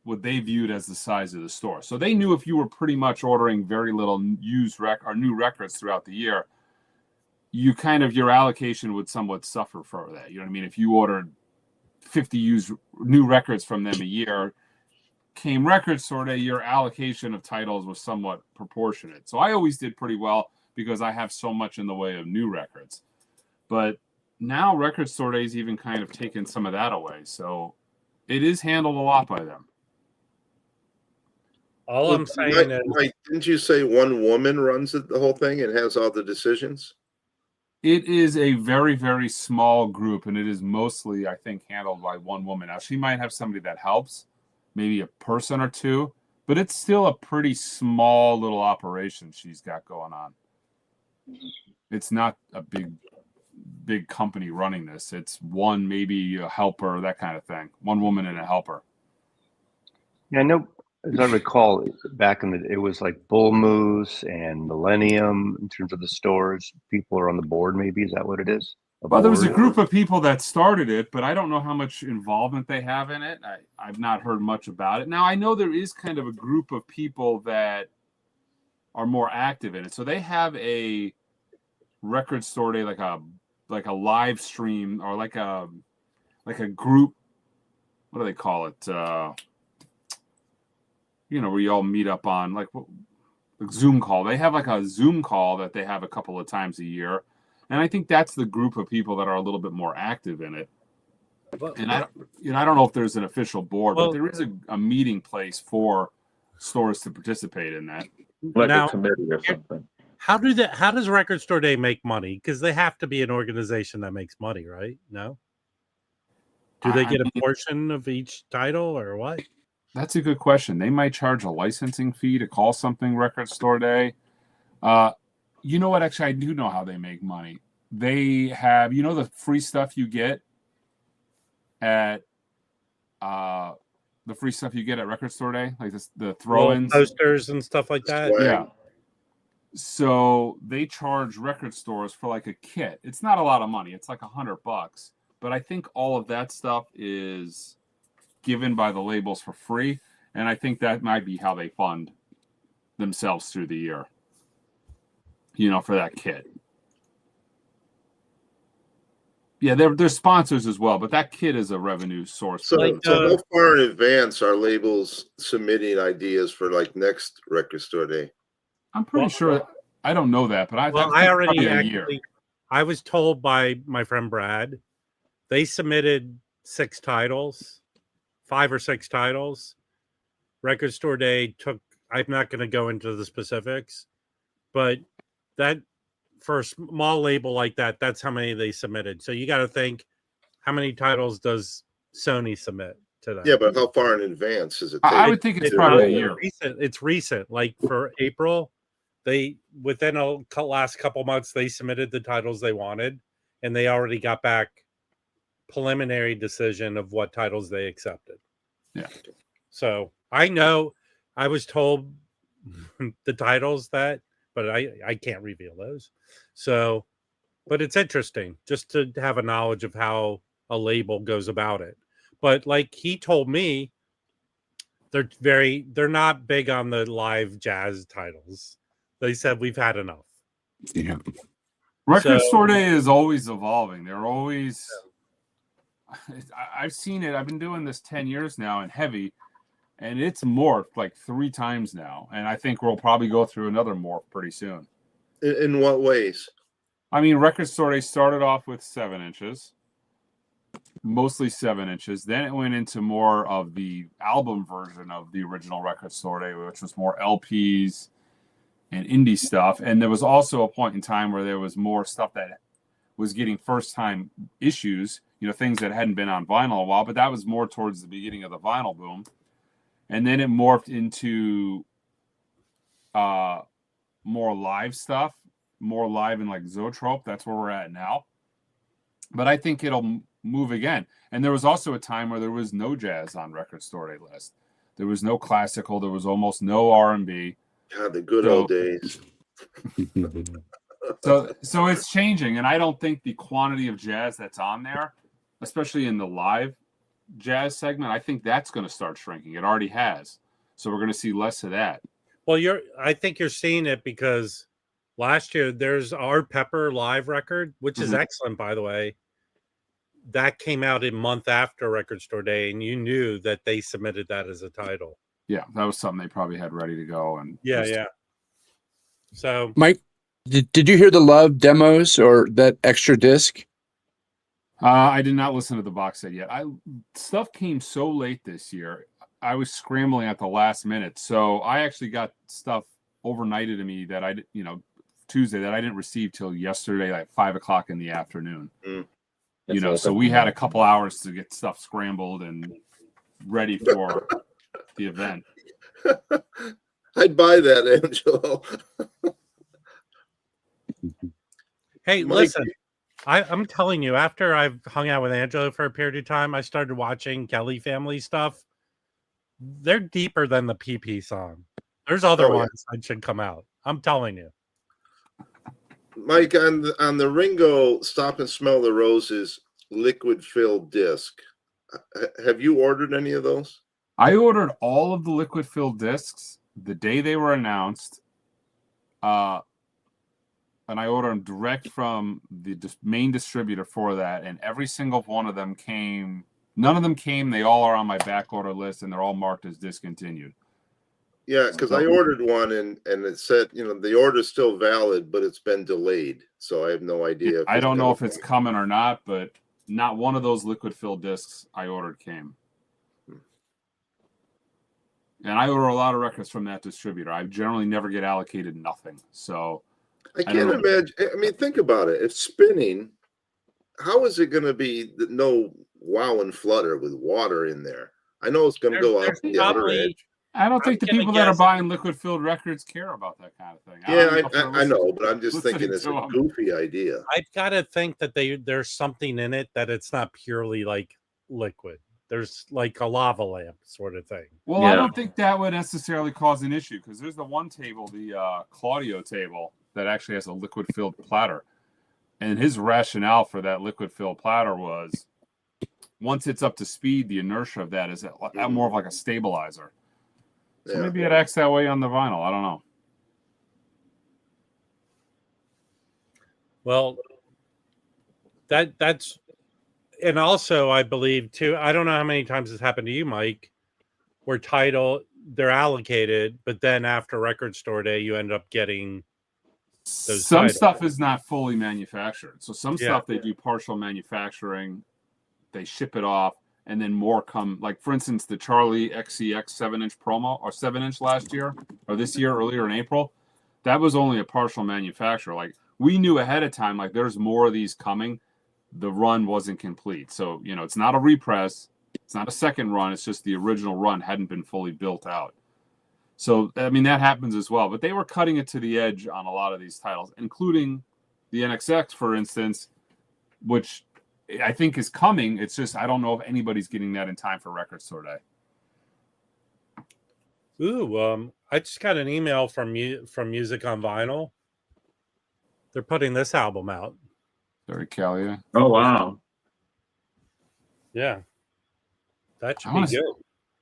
what they viewed as the size of the store. So they knew if you were pretty much ordering very little used or new records throughout the year, your allocation would somewhat suffer for that. You know what I mean? If you ordered 50 used new records from them a year, came Record Store Day, your allocation of titles was somewhat proportionate. So I always did pretty well because I have so much in the way of new records. But now Record Store Day's even kind of taken some of that away. So it is handled a lot by them. All I'm saying is, Mike, didn't you say one woman runs the whole thing and has all the decisions? It is a very, very small group, and it is mostly, I think, handled by one woman. Now, she might have somebody that helps, maybe a person or two, but it's still a pretty small little operation she's got going on. It's not a big company running this. It's one, maybe a helper, that kind of thing. One woman and a helper. Yeah, I know. As I recall, back in it was like Bull Moose and Millennium in terms of the stores. People are on the board, maybe. Is that what it is? Well, there was a group of people that started it, but I don't know how much involvement they have in it. I've not heard much about it. Now, I know there is kind of a group of people that are more active in it. So they have a Record Store Day, like a live stream or like a group. What do they call it? Where you all meet up on like Zoom call. They have like a Zoom call that they have a couple of times a year. And I think that's the group of people that are a little bit more active in it. And I don't know if there's an official board, but there is a meeting place for stores to participate in that. Like a committee or something. How does Record Store Day make money? Because they have to be an organization that makes money, right? No? Do they get a portion of each title or what? That's a good question. They might charge a licensing fee to call something Record Store Day. You know what? Actually, I do know how they make money. They have, the free stuff you get at Record Store Day, like the throw-ins, posters and stuff like that. Yeah. So they charge record stores for like a kit. It's not a lot of money. It's like $100, but I think all of that stuff is given by the labels for free, and I think that might be how they fund themselves through the year. For that kit. Yeah, they're sponsors as well, but that kit is a revenue source. So how far in advance are labels submitting ideas for like next Record Store Day? I'm pretty sure. I don't know that, but I was told by my friend Brad, they submitted 5 or 6 titles. Record Store Day took. I'm not going to go into the specifics, but that for a small label like that, that's how many they submitted. So you got to think, how many titles does Sony submit to that? Yeah, but how far in advance is it? I would think it's probably a year. It's recent. Like for April, within a last couple months, they submitted the titles they wanted, and they already got back preliminary decision of what titles they accepted. Yeah. So I know I was told the titles but I can't reveal those. So, but it's interesting just to have a knowledge of how a label goes about it. But like he told me, they're not big on the live jazz titles. They said we've had enough. Yeah. Record Store Day is always evolving. They're always. I've seen it. I've been doing this 10 years now in heavy, and it's morphed like 3 times now. And I think we'll probably go through another morph pretty soon. In what ways? I mean, Record Store Day started off with 7 inches. Mostly 7 inches. Then it went into more of the album version of the original Record Store Day, which was more LPs and indie stuff. And there was also a point in time where there was more stuff that was getting first-time issues, things that hadn't been on vinyl a while, but that was more towards the beginning of the vinyl boom. And then it morphed into more live stuff, more live and like Zoetrope. That's where we're at now. But I think it'll move again. And there was also a time where there was no jazz on Record Store Day list. There was no classical. There was almost no R&B. God, the good old days. So it's changing, and I don't think the quantity of jazz that's on there, especially in the live jazz segment, I think that's going to start shrinking. It already has. So we're going to see less of that. Well, I think you're seeing it because last year there's our Pepper live record, which is excellent, by the way. That came out a month after Record Store Day, and you knew that they submitted that as a title. Yeah, that was something they probably had ready to go. And yeah. So, Mike, did you hear the Love demos or that extra disc? I did not listen to the box set yet. Stuff came so late this year. I was scrambling at the last minute, so I actually got stuff overnighted to me that Tuesday that I didn't receive till yesterday, like 5:00 in the afternoon. So we had a couple hours to get stuff scrambled and ready for the event. I'd buy that, Angelo. hey, listen, I'm telling you, after I've hung out with Angelo for a period of time, I started watching Kelly family stuff. They're deeper than the PP song. There's other ones that should come out. I'm telling you. Mike, on the Ringo Stop and Smell the Roses liquid filled disc, have you ordered any of those? I ordered all of the liquid filled discs the day they were announced, and I ordered them direct from the main distributor for that, and every single one of them came. None of them came. They all are on my back order list, and they're all marked as discontinued. Yeah, because I ordered one and it said, the order's still valid, but it's been delayed. So I have no idea. I don't know if it's coming or not, but not one of those liquid filled discs I ordered came. And I order a lot of records from that distributor. I generally never get allocated nothing. So I can't imagine. I mean, think about it. It's spinning. How is it going to be no wow and flutter with water in there? I know it's going to go out the outer edge. I don't think the people that are buying liquid filled records care about that kind of thing. I know, but I'm just thinking it's a goofy idea. I've got to think that there's something in it that it's not purely like liquid. There's like a lava lamp sort of thing. Well, I don't think that would necessarily cause an issue because there's the one table, the Claudio table, that actually has a liquid filled platter. And his rationale for that liquid filled platter was once it's up to speed, the inertia of that is more of like a stabilizer. So maybe it acts that way on the vinyl. I don't know. Well, that's, and also I believe too, I don't know how many times this happened to you, Mike, where they're allocated, but then after Record Store Day, you end up getting those some stuff is not fully manufactured. So some stuff they do partial manufacturing, they ship it off, and then more come, like for instance, the Charlie XCX 7-inch promo or 7-inch last year or this year, earlier in April, that was only a partial manufacture. Like we knew ahead of time, like there's more of these coming. The run wasn't complete. So, it's not a repress. It's not a second run. It's just the original run hadn't been fully built out. So, I mean, that happens as well. But they were cutting it to the edge on a lot of these titles, including the NXX, for instance, which I think is coming. It's just I don't know if anybody's getting that in time for Record Store Day. Ooh, I just got an email from Music on Vinyl. They're putting this album out. Sorry, Callia. Oh wow. Yeah. That should be good.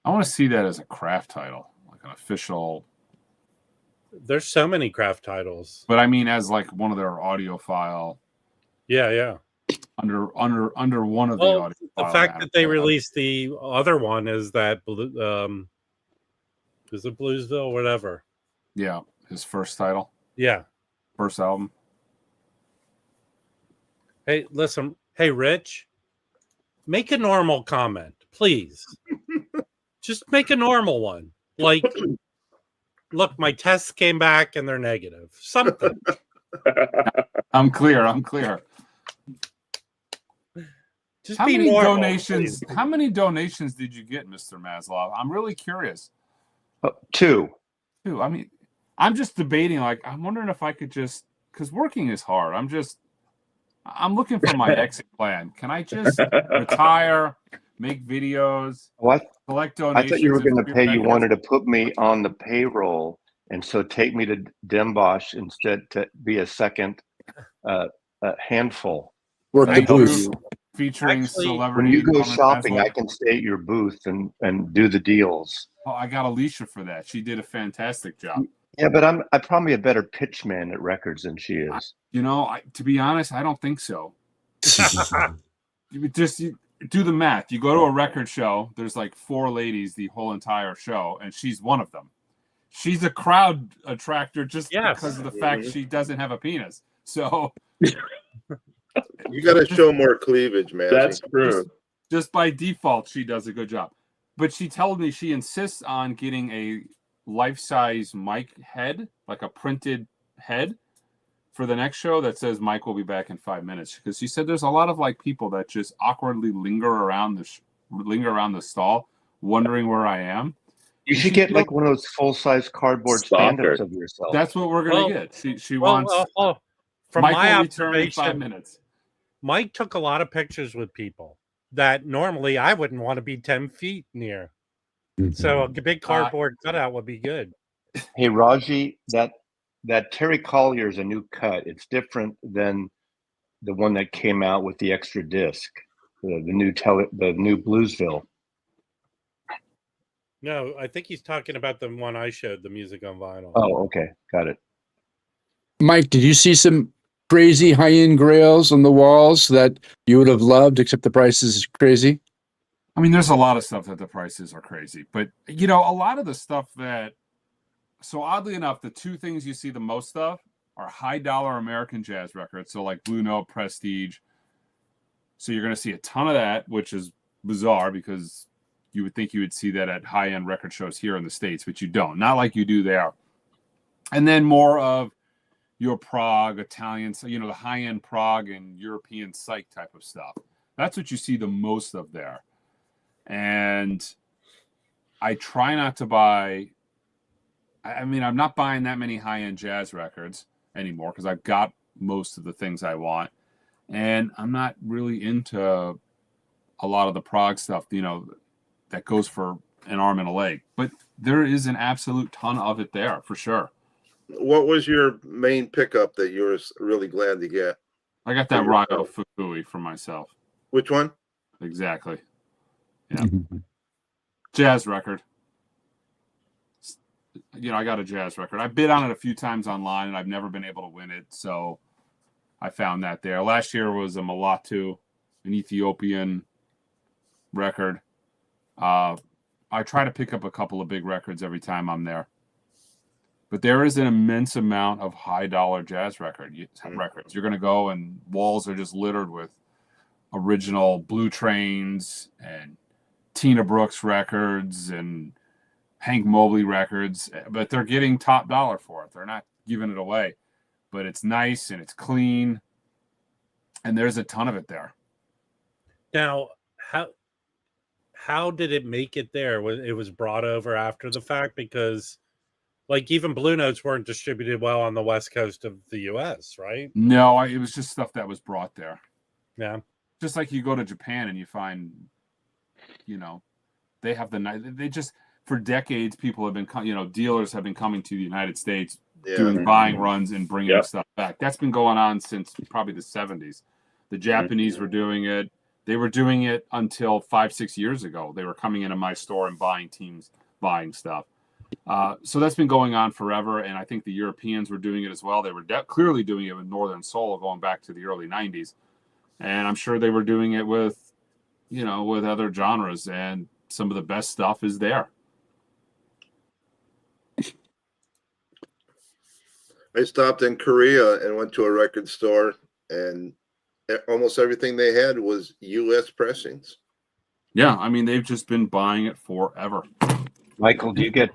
I want to see that as a craft title, like an official. There's so many craft titles. But I mean, as like one of their audiophile. Yeah. Under one of the audio. The fact that they released the other one is that is it Bluesville, whatever. Yeah, his first title. Yeah. First album. Hey, listen. Hey, Rich, make a normal comment, please. Just make a normal one. Like, look, my tests came back and they're negative. Something. I'm clear. Just how be many normal, donations? please. How many donations did you get, Mr. Maslov? I'm really curious. 2. I mean, I'm just debating. Like, I'm wondering if I could just, because working is hard. I'm looking for my exit plan. Can I just retire, make videos, collect donations? I thought you were going to pay. You wanted to put me on the payroll, and so take me to Den Bosch instead to be a second handful. Work the booth. Featuring celebrities. When you go shopping, I can stay at your booth and do the deals. Oh, I got Alicia for that. She did a fantastic job. Yeah, but I'm probably a better pitch man at records than she is. To be honest, I don't think so. You do the math. You go to a record show, there's like 4 ladies the whole entire show, and she's one of them. She's a crowd attractor just because of the fact she doesn't have a penis. So you got to show more cleavage, man. That's true. Just by default, she does a good job. But she told me she insists on getting a life-size mic head, like a printed head, for the next show that says Mike will be back in 5 minutes. Because she said there's a lot of like people that just awkwardly linger around the stall, wondering where I am. You should get like one of those full-size cardboard stand-ups of yourself. That's what we're gonna get. She wants. From Mike my will return in observation, 5 minutes. Mike took a lot of pictures with people that normally I wouldn't want to be 10 feet near. So a big cardboard cutout would be good. Hey, Raji, that Terry Collier is a new cut. It's different than the one that came out with the extra disc, the new Bluesville. No, I think he's talking about the one I showed, the Music on Vinyl. Oh, okay. Got it. Mike, did you see some crazy high-end grails on the walls that you would have loved, except the price is crazy? I mean, there's a lot of stuff that the prices are crazy, but a lot of the stuff that, so oddly enough, the 2 things you see the most of are high dollar American jazz records. So like Blue Note, Prestige. So you're going to see a ton of that, which is bizarre because you would think you would see that at high-end record shows here in the States, but you don't. Not like you do there. And then more of your Prague, Italian, so, the high-end Prague and European psych type of stuff. That's what you see the most of there. And I try not to buy, I'm not buying that many high-end jazz records anymore because I've got most of the things I want. And I'm not really into a lot of the Prague stuff, that goes for an arm and a leg. But there is an absolute ton of it there, for sure. What was your main pickup that you were really glad to get? I got that Ryo Fukui for myself. Which one? Exactly. Yeah. Jazz record. I got a jazz record. I bid on it a few times online, and I've never been able to win it. So I found that there. Last year was a Mulatu, an Ethiopian record. I try to pick up a couple of big records every time I'm there. But there is an immense amount of high-dollar jazz records. You're going to go, and walls are just littered with original Blue Trains and Tina Brooks records and Hank Mobley records, but they're getting top dollar for it. They're not giving it away. But it's nice, and it's clean, and there's a ton of it there. Now, how did it make it there? It was brought over after the fact because Like even Blue Notes weren't distributed well on the West Coast of the U.S., right? No, it was just stuff that was brought there. Yeah. Just like you go to Japan and you find, they have they just, for decades, people have been, dealers have been coming to the United States doing buying runs and bringing stuff back. That's been going on since probably the 70s. The Japanese were doing it. They were doing it until 5-6 years ago. They were coming into my store and buying stuff. So that's been going on forever, and I think the Europeans were doing it as well. They were clearly doing it with Northern Soul going back to the early 90s, and I'm sure they were doing it with, with other genres, and some of the best stuff is there. I stopped in Korea and went to a record store, and almost everything they had was U.S. pressings. Yeah, I mean, they've just been buying it forever. Michael, do you get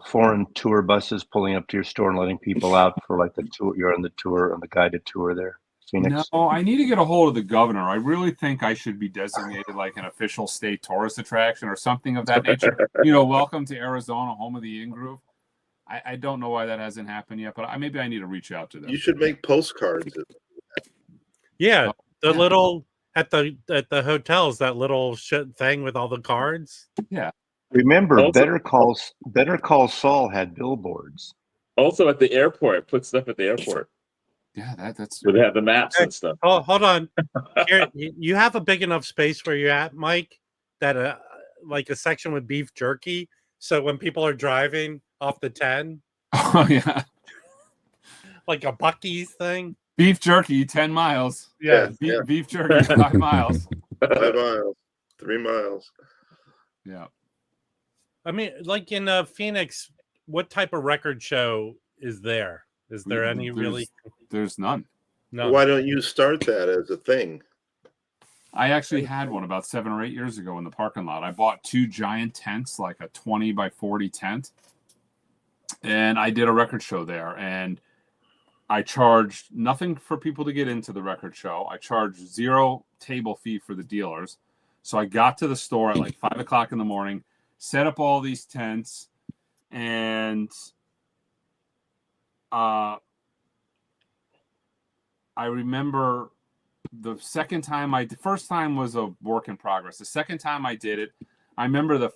foreign tour buses pulling up to your store and letting people out for like the tour? You're on the tour, on the guided tour there, Phoenix? No, I need to get a hold of the governor. I really think I should be designated like an official state tourist attraction or something of that nature. Welcome to Arizona, home of the In-Groove. I don't know why that hasn't happened yet, but maybe I need to reach out to them. You should make postcards. Yeah, little at the hotels, that little thing with all the cards. Yeah. Remember, Better Call Saul had billboards. Also at the airport, put stuff at the airport. Yeah, that's where they have the maps and stuff. Oh, hold on. Here, you have a big enough space where you're at, Mike, that like a section with beef jerky. So when people are driving off the 10, oh yeah, like a Buc-ee's thing. Beef jerky, 10 miles. Yeah, beef jerky, 5 miles. 5 miles, 3 miles. Yeah. I mean, like in Phoenix, what type of record show is there? Is there any really? There's none. No. Why don't you start that as a thing? I actually had one about 7 or 8 years ago in the parking lot. I bought 2 giant tents, like a 20 by 40 tent, and I did a record show there. And I charged nothing for people to get into the record show. I charged 0 table fee for the dealers. So I got to the store at like 5 o'clock in the morning, set up all these tents, and I remember the first time was a work in progress. The second time I did it, I remember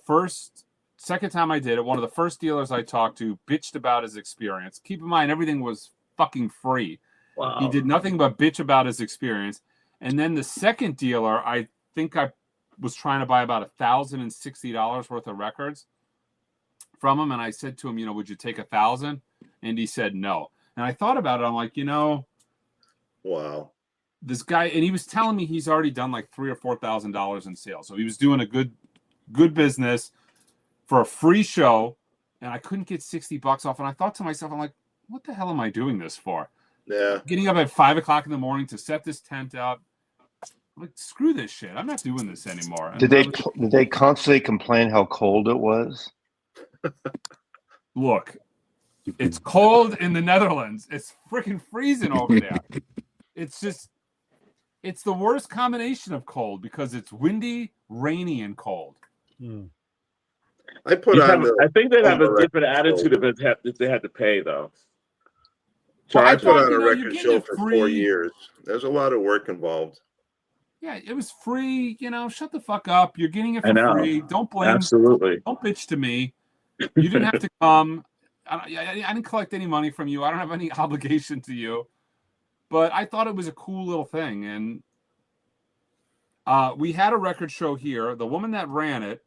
second time I did it, one of the first dealers I talked to bitched about his experience. Keep in mind, everything was fucking free. Wow. He did nothing but bitch about his experience. And then the second dealer, I think I was trying to buy about $1,060 worth of records from him. And I said to him, would you take 1,000? And he said no. And I thought about it. I'm like, wow. This guy, and he was telling me he's already done like $3,000 or $4,000 in sales. So he was doing a good business for a free show, and I couldn't get $60 off. And I thought to myself, I'm like, what the hell am I doing this for? Yeah. Getting up at 5 o'clock in the morning to set this tent up. I'm like, screw this shit. I'm not doing this anymore. Did they constantly complain how cold it was? Look, it's cold in the Netherlands. It's freaking freezing over there. It's the worst combination of cold because it's windy, rainy, and cold. I think they'd have a different attitude if they had to pay, though. I put on a record show for 4 years. There's a lot of work involved. Yeah, it was free. Shut the fuck up. You're getting it for free. Don't blame. Absolutely. Don't bitch to me. You didn't have to come. I didn't collect any money from you. I don't have any obligation to you. But I thought it was a cool little thing. And we had a record show here. The woman that ran it,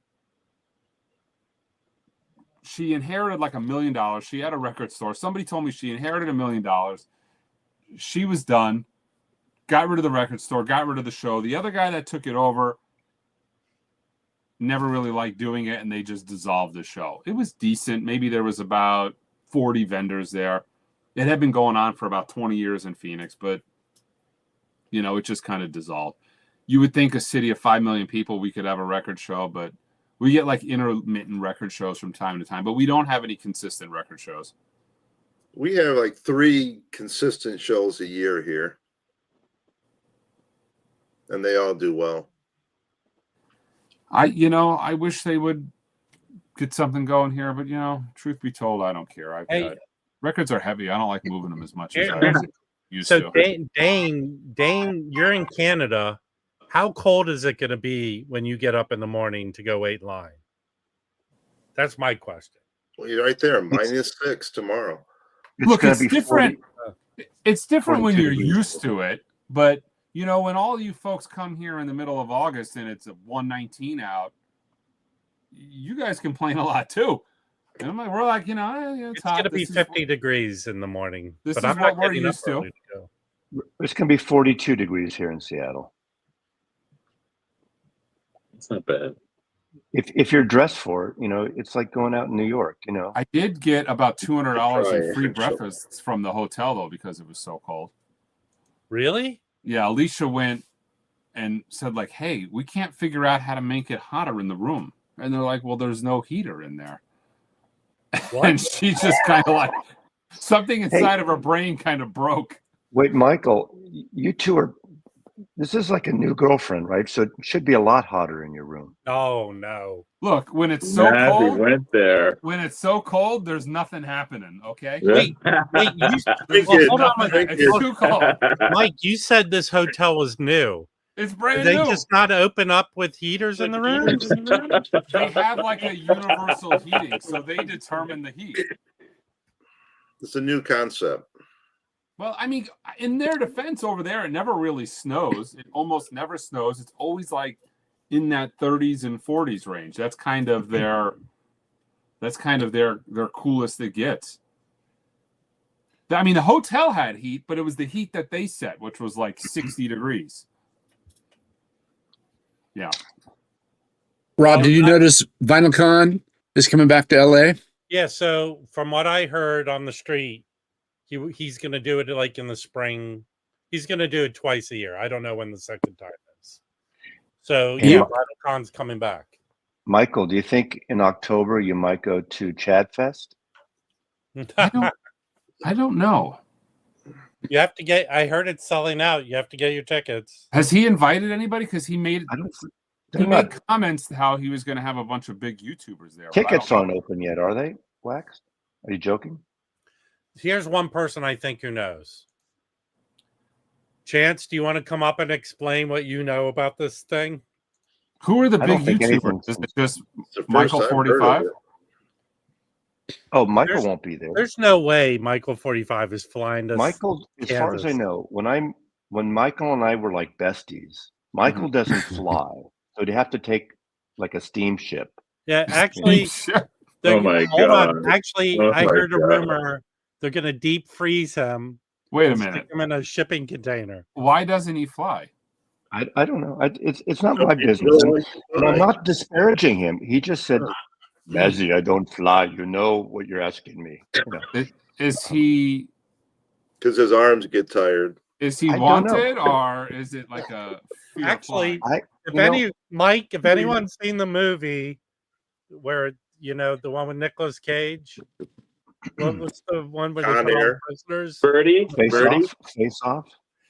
she inherited like $1 million. She had a record store. Somebody told me she inherited $1 million. She was done. Got rid of the record store. Got rid of the show. The other guy that took it over never really liked doing it, and they just dissolved the show. It was decent. Maybe there was about 40 vendors there. It had been going on for about 20 years in Phoenix, but, it just kind of dissolved. You would think a city of 5 million people, we could have a record show, but we get like intermittent record shows from time to time, but we don't have any consistent record shows. We have like 3 consistent shows a year here, and they all do well. I wish they would get something going here, but truth be told, I don't care. Records are heavy. I don't like moving them as much as I used to. Dane, you're in Canada. How cold is it going to be when you get up in the morning to go wait in line? That's my question. Well, you're right there, -6 tomorrow. Look, it's different. It's different when you're used to it, but when all you folks come here in the middle of August and it's 119 out, you guys complain a lot too. And we're like, it's going to be 50 degrees in the morning. This is what we're used to. It's going to be 42 degrees here in Seattle. It's not bad. If you're dressed for it, it's like going out in New York. I did get about $200 in free breakfasts from the hotel though because it was so cold. Really? Yeah, Alicia went and said like, "Hey, we can't figure out how to make it hotter in the room," and they're like, "Well, there's no heater in there." And she's just kind of like something inside of her brain kind of broke. Wait, Michael, you two are. This is like a new girlfriend, right? So it should be a lot hotter in your room. Oh no! Look, when it's so cold, went there. When it's so cold, there's nothing happening. Okay. Wait. Hold on. It's too cold. Mike, you said this hotel was new. It's brand new. They just not open up with heaters in the room? They have like a universal heating, so they determine the heat. It's a new concept. Well, I mean, in their defense over there, it never really snows. It almost never snows. It's always like in that 30s and 40s range. That's kind of their coolest it gets. I mean, the hotel had heat, but it was the heat that they set, which was like 60 degrees. Yeah. Rob, did you notice VinylCon is coming back to LA? Yeah, so from what I heard on the street, he's going to do it like in the spring. He's going to do it twice a year. I don't know when the second time is. So yeah, VinylCon's coming back. Michael, do you think in October you might go to Chad Fest? I don't know. You have to get. I heard it's selling out. You have to get your tickets. Has he invited anybody? Because he made comments how he was going to have a bunch of big YouTubers there. Tickets aren't open yet, are they? Wax? Are you joking? Here's one person I think who knows. Chance, do you want to come up and explain what you know about this thing? Who are the big YouTubers? Is it just Michael 45? Oh, Michael won't be there. There's no way Michael 45 is flying to Michael, as far as I know, when Michael and I were like besties, Michael doesn't fly. So you have to take like a steamship. Yeah, actually. Oh my God. Actually, I heard a rumor they're going to deep freeze him. Wait a minute. Stick him in a shipping container. Why doesn't he fly? I don't know. It's not my business. And I'm not disparaging him. He just said, Mazzy, I don't fly. You know what you're asking me. Is he? Because his arms get tired. Is he wanted, or is it like a? Actually, if anyone's seen the movie where the one with Nicolas Cage, what was the one where they put all the prisoners? Birdie. Face Off.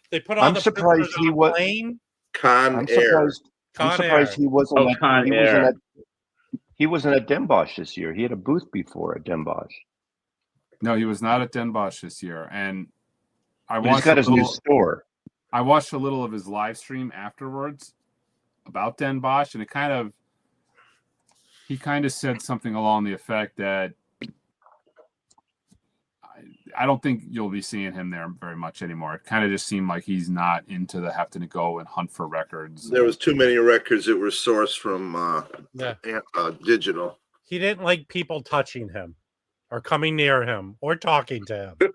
They put all the prisoners on a plane. I'm surprised he wasn't. He wasn't at Den Bosch this year. He had a booth before at Den Bosch. No, he was not at Den Bosch this year, and he's got his new store. I watched a little of his live stream afterwards about Den Bosch, and he kind of said something along the effect that I don't think you'll be seeing him there very much anymore. It kind of just seemed like he's not into the having to go and hunt for records. There was too many records that were sourced from digital. He didn't like people touching him or coming near him or talking to him.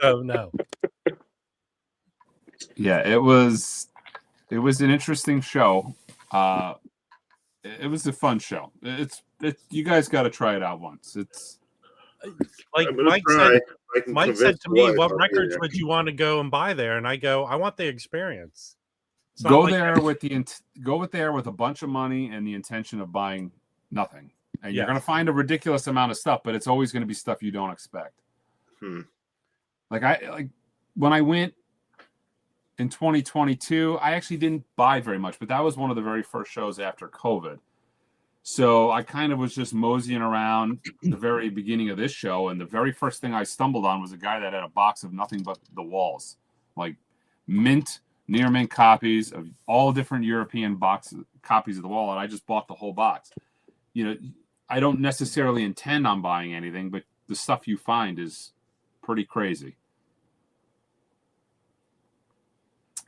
So no. Yeah, it was an interesting show. It was a fun show. You guys got to try it out once. It's like Mike said to me, what records would you want to go and buy there? And I go, I want the experience. Go there with a bunch of money and the intention of buying nothing. And you're going to find a ridiculous amount of stuff, but it's always going to be stuff you don't expect. Like when I went in 2022, I actually didn't buy very much, but that was one of the very first shows after COVID. So I kind of was just moseying around the very beginning of this show, and the very first thing I stumbled on was a guy that had a box of nothing but The Walls, like near mint copies of all different European copies of The Wall, and I just bought the whole box. You know, I don't necessarily intend on buying anything, but the stuff you find is pretty crazy.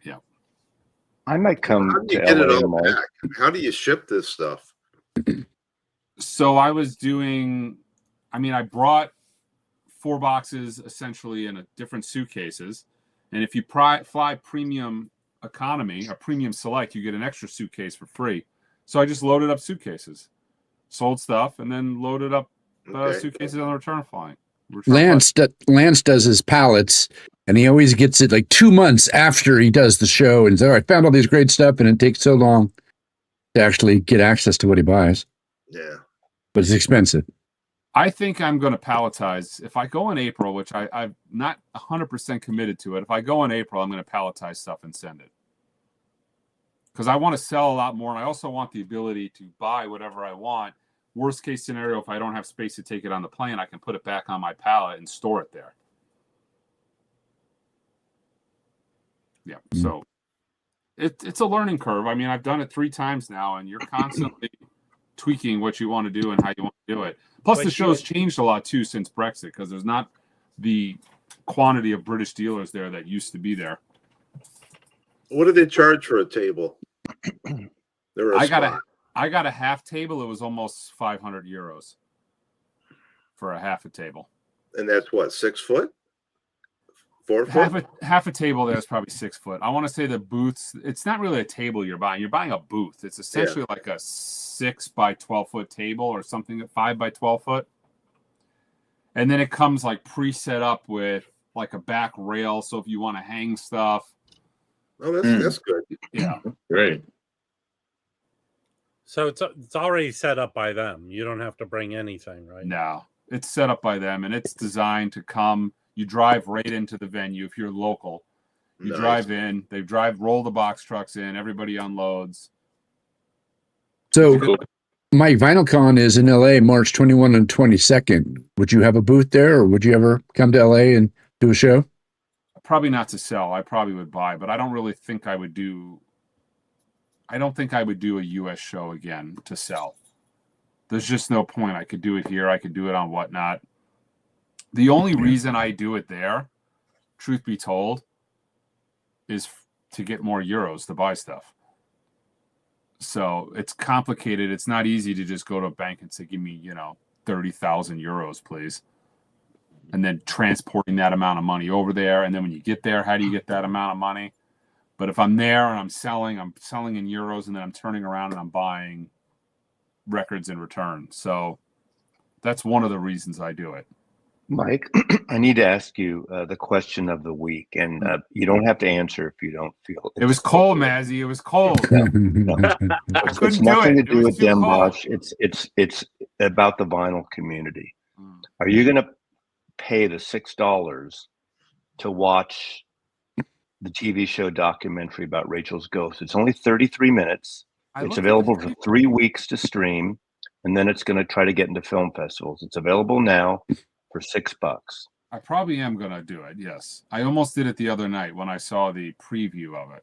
Yeah. I might come How do you to get it LA, all Mike. back? How do you ship this stuff? So I was doing, I mean, I brought 4 boxes essentially in different suitcases. And if you fly premium economy or premium select, you get an extra suitcase for free. So I just loaded up suitcases, sold stuff, and then loaded up suitcases on the return flight. Lance does his pallets, and he always gets it like 2 months after he does the show, and says, "Oh, I found all these great stuff," and it takes so long to actually get access to what he buys. Yeah, but it's expensive. I think I'm going to palletize. If I go in April, which I'm not 100% committed to it, if I go in April, I'm going to palletize stuff and send it. Because I want to sell a lot more, and I also want the ability to buy whatever I want. Worst case scenario, if I don't have space to take it on the plane, I can put it back on my pallet and store it there. Yeah, so it's a learning curve. I mean, I've done it 3 times now, and you're constantly tweaking what you want to do and how you want to do it. Plus, the show's changed a lot, too, since Brexit, because there's not the quantity of British dealers there that used to be there. What do they charge for a table? I got a half table. It was almost 500 euros for a half a table. And that's what, 6 foot? 4 foot? Half a table there is probably 6 foot. I want to say the booths, it's not really a table you're buying. You're buying a booth. It's essentially like a 6 by 12 foot table or something, 5 by 12 foot. And then it comes like pre-set up with like a back rail. So if you want to hang stuff. Oh, that's good. Yeah. Great. So it's already set up by them. You don't have to bring anything, right? No, it's set up by them, and it's designed to come. You drive right into the venue if you're local. You drive in. They roll the box trucks in. Everybody unloads. So, Mike, VinylCon is in LA, March 21 and 22nd. Would you have a booth there, or would you ever come to LA and do a show? Probably not to sell. I probably would buy, but I don't really think I would do. I don't think I would do a U.S. show again to sell. There's just no point. I could do it here. I could do it on Whatnot. The only reason I do it there, truth be told, is to get more euros to buy stuff. So it's complicated. It's not easy to just go to a bank and say, give me, 30,000 euros, please. And then transporting that amount of money over there. And then when you get there, how do you get that amount of money? But if I'm there and I'm selling in euros, and then I'm turning around and I'm buying records in return. So that's one of the reasons I do it. Mike, I need to ask you the question of the week, and you don't have to answer if you don't feel it was cold, Mazzy. It was cold. No. It's nothing to do with Dem Bosch. It's about the vinyl community. Are you going to pay the $6 to watch the TV show documentary about Rachel's ghost? It's only 33 minutes. It's available for 3 weeks to stream, and then it's going to try to get into film festivals. It's available now for $6. I probably am going to do it, yes. I almost did it the other night when I saw the preview of it.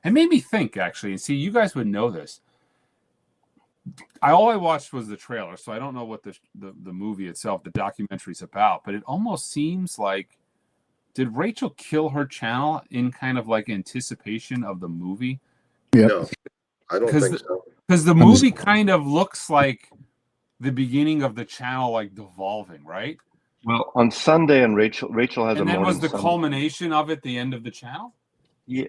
It made me think, actually, and see, you guys would know this. All I watched was the trailer, so I don't know what the movie itself, the documentary's about, but it almost seems like, did Rachel kill her channel in kind of like anticipation of the movie? Yeah. No, I don't think so. Because the movie kind of looks like the beginning of the channel, like devolving, right? Well, on Sunday, and Rachel has and a morning. And then was the Sunday. Culmination of it the end of the channel? Yeah.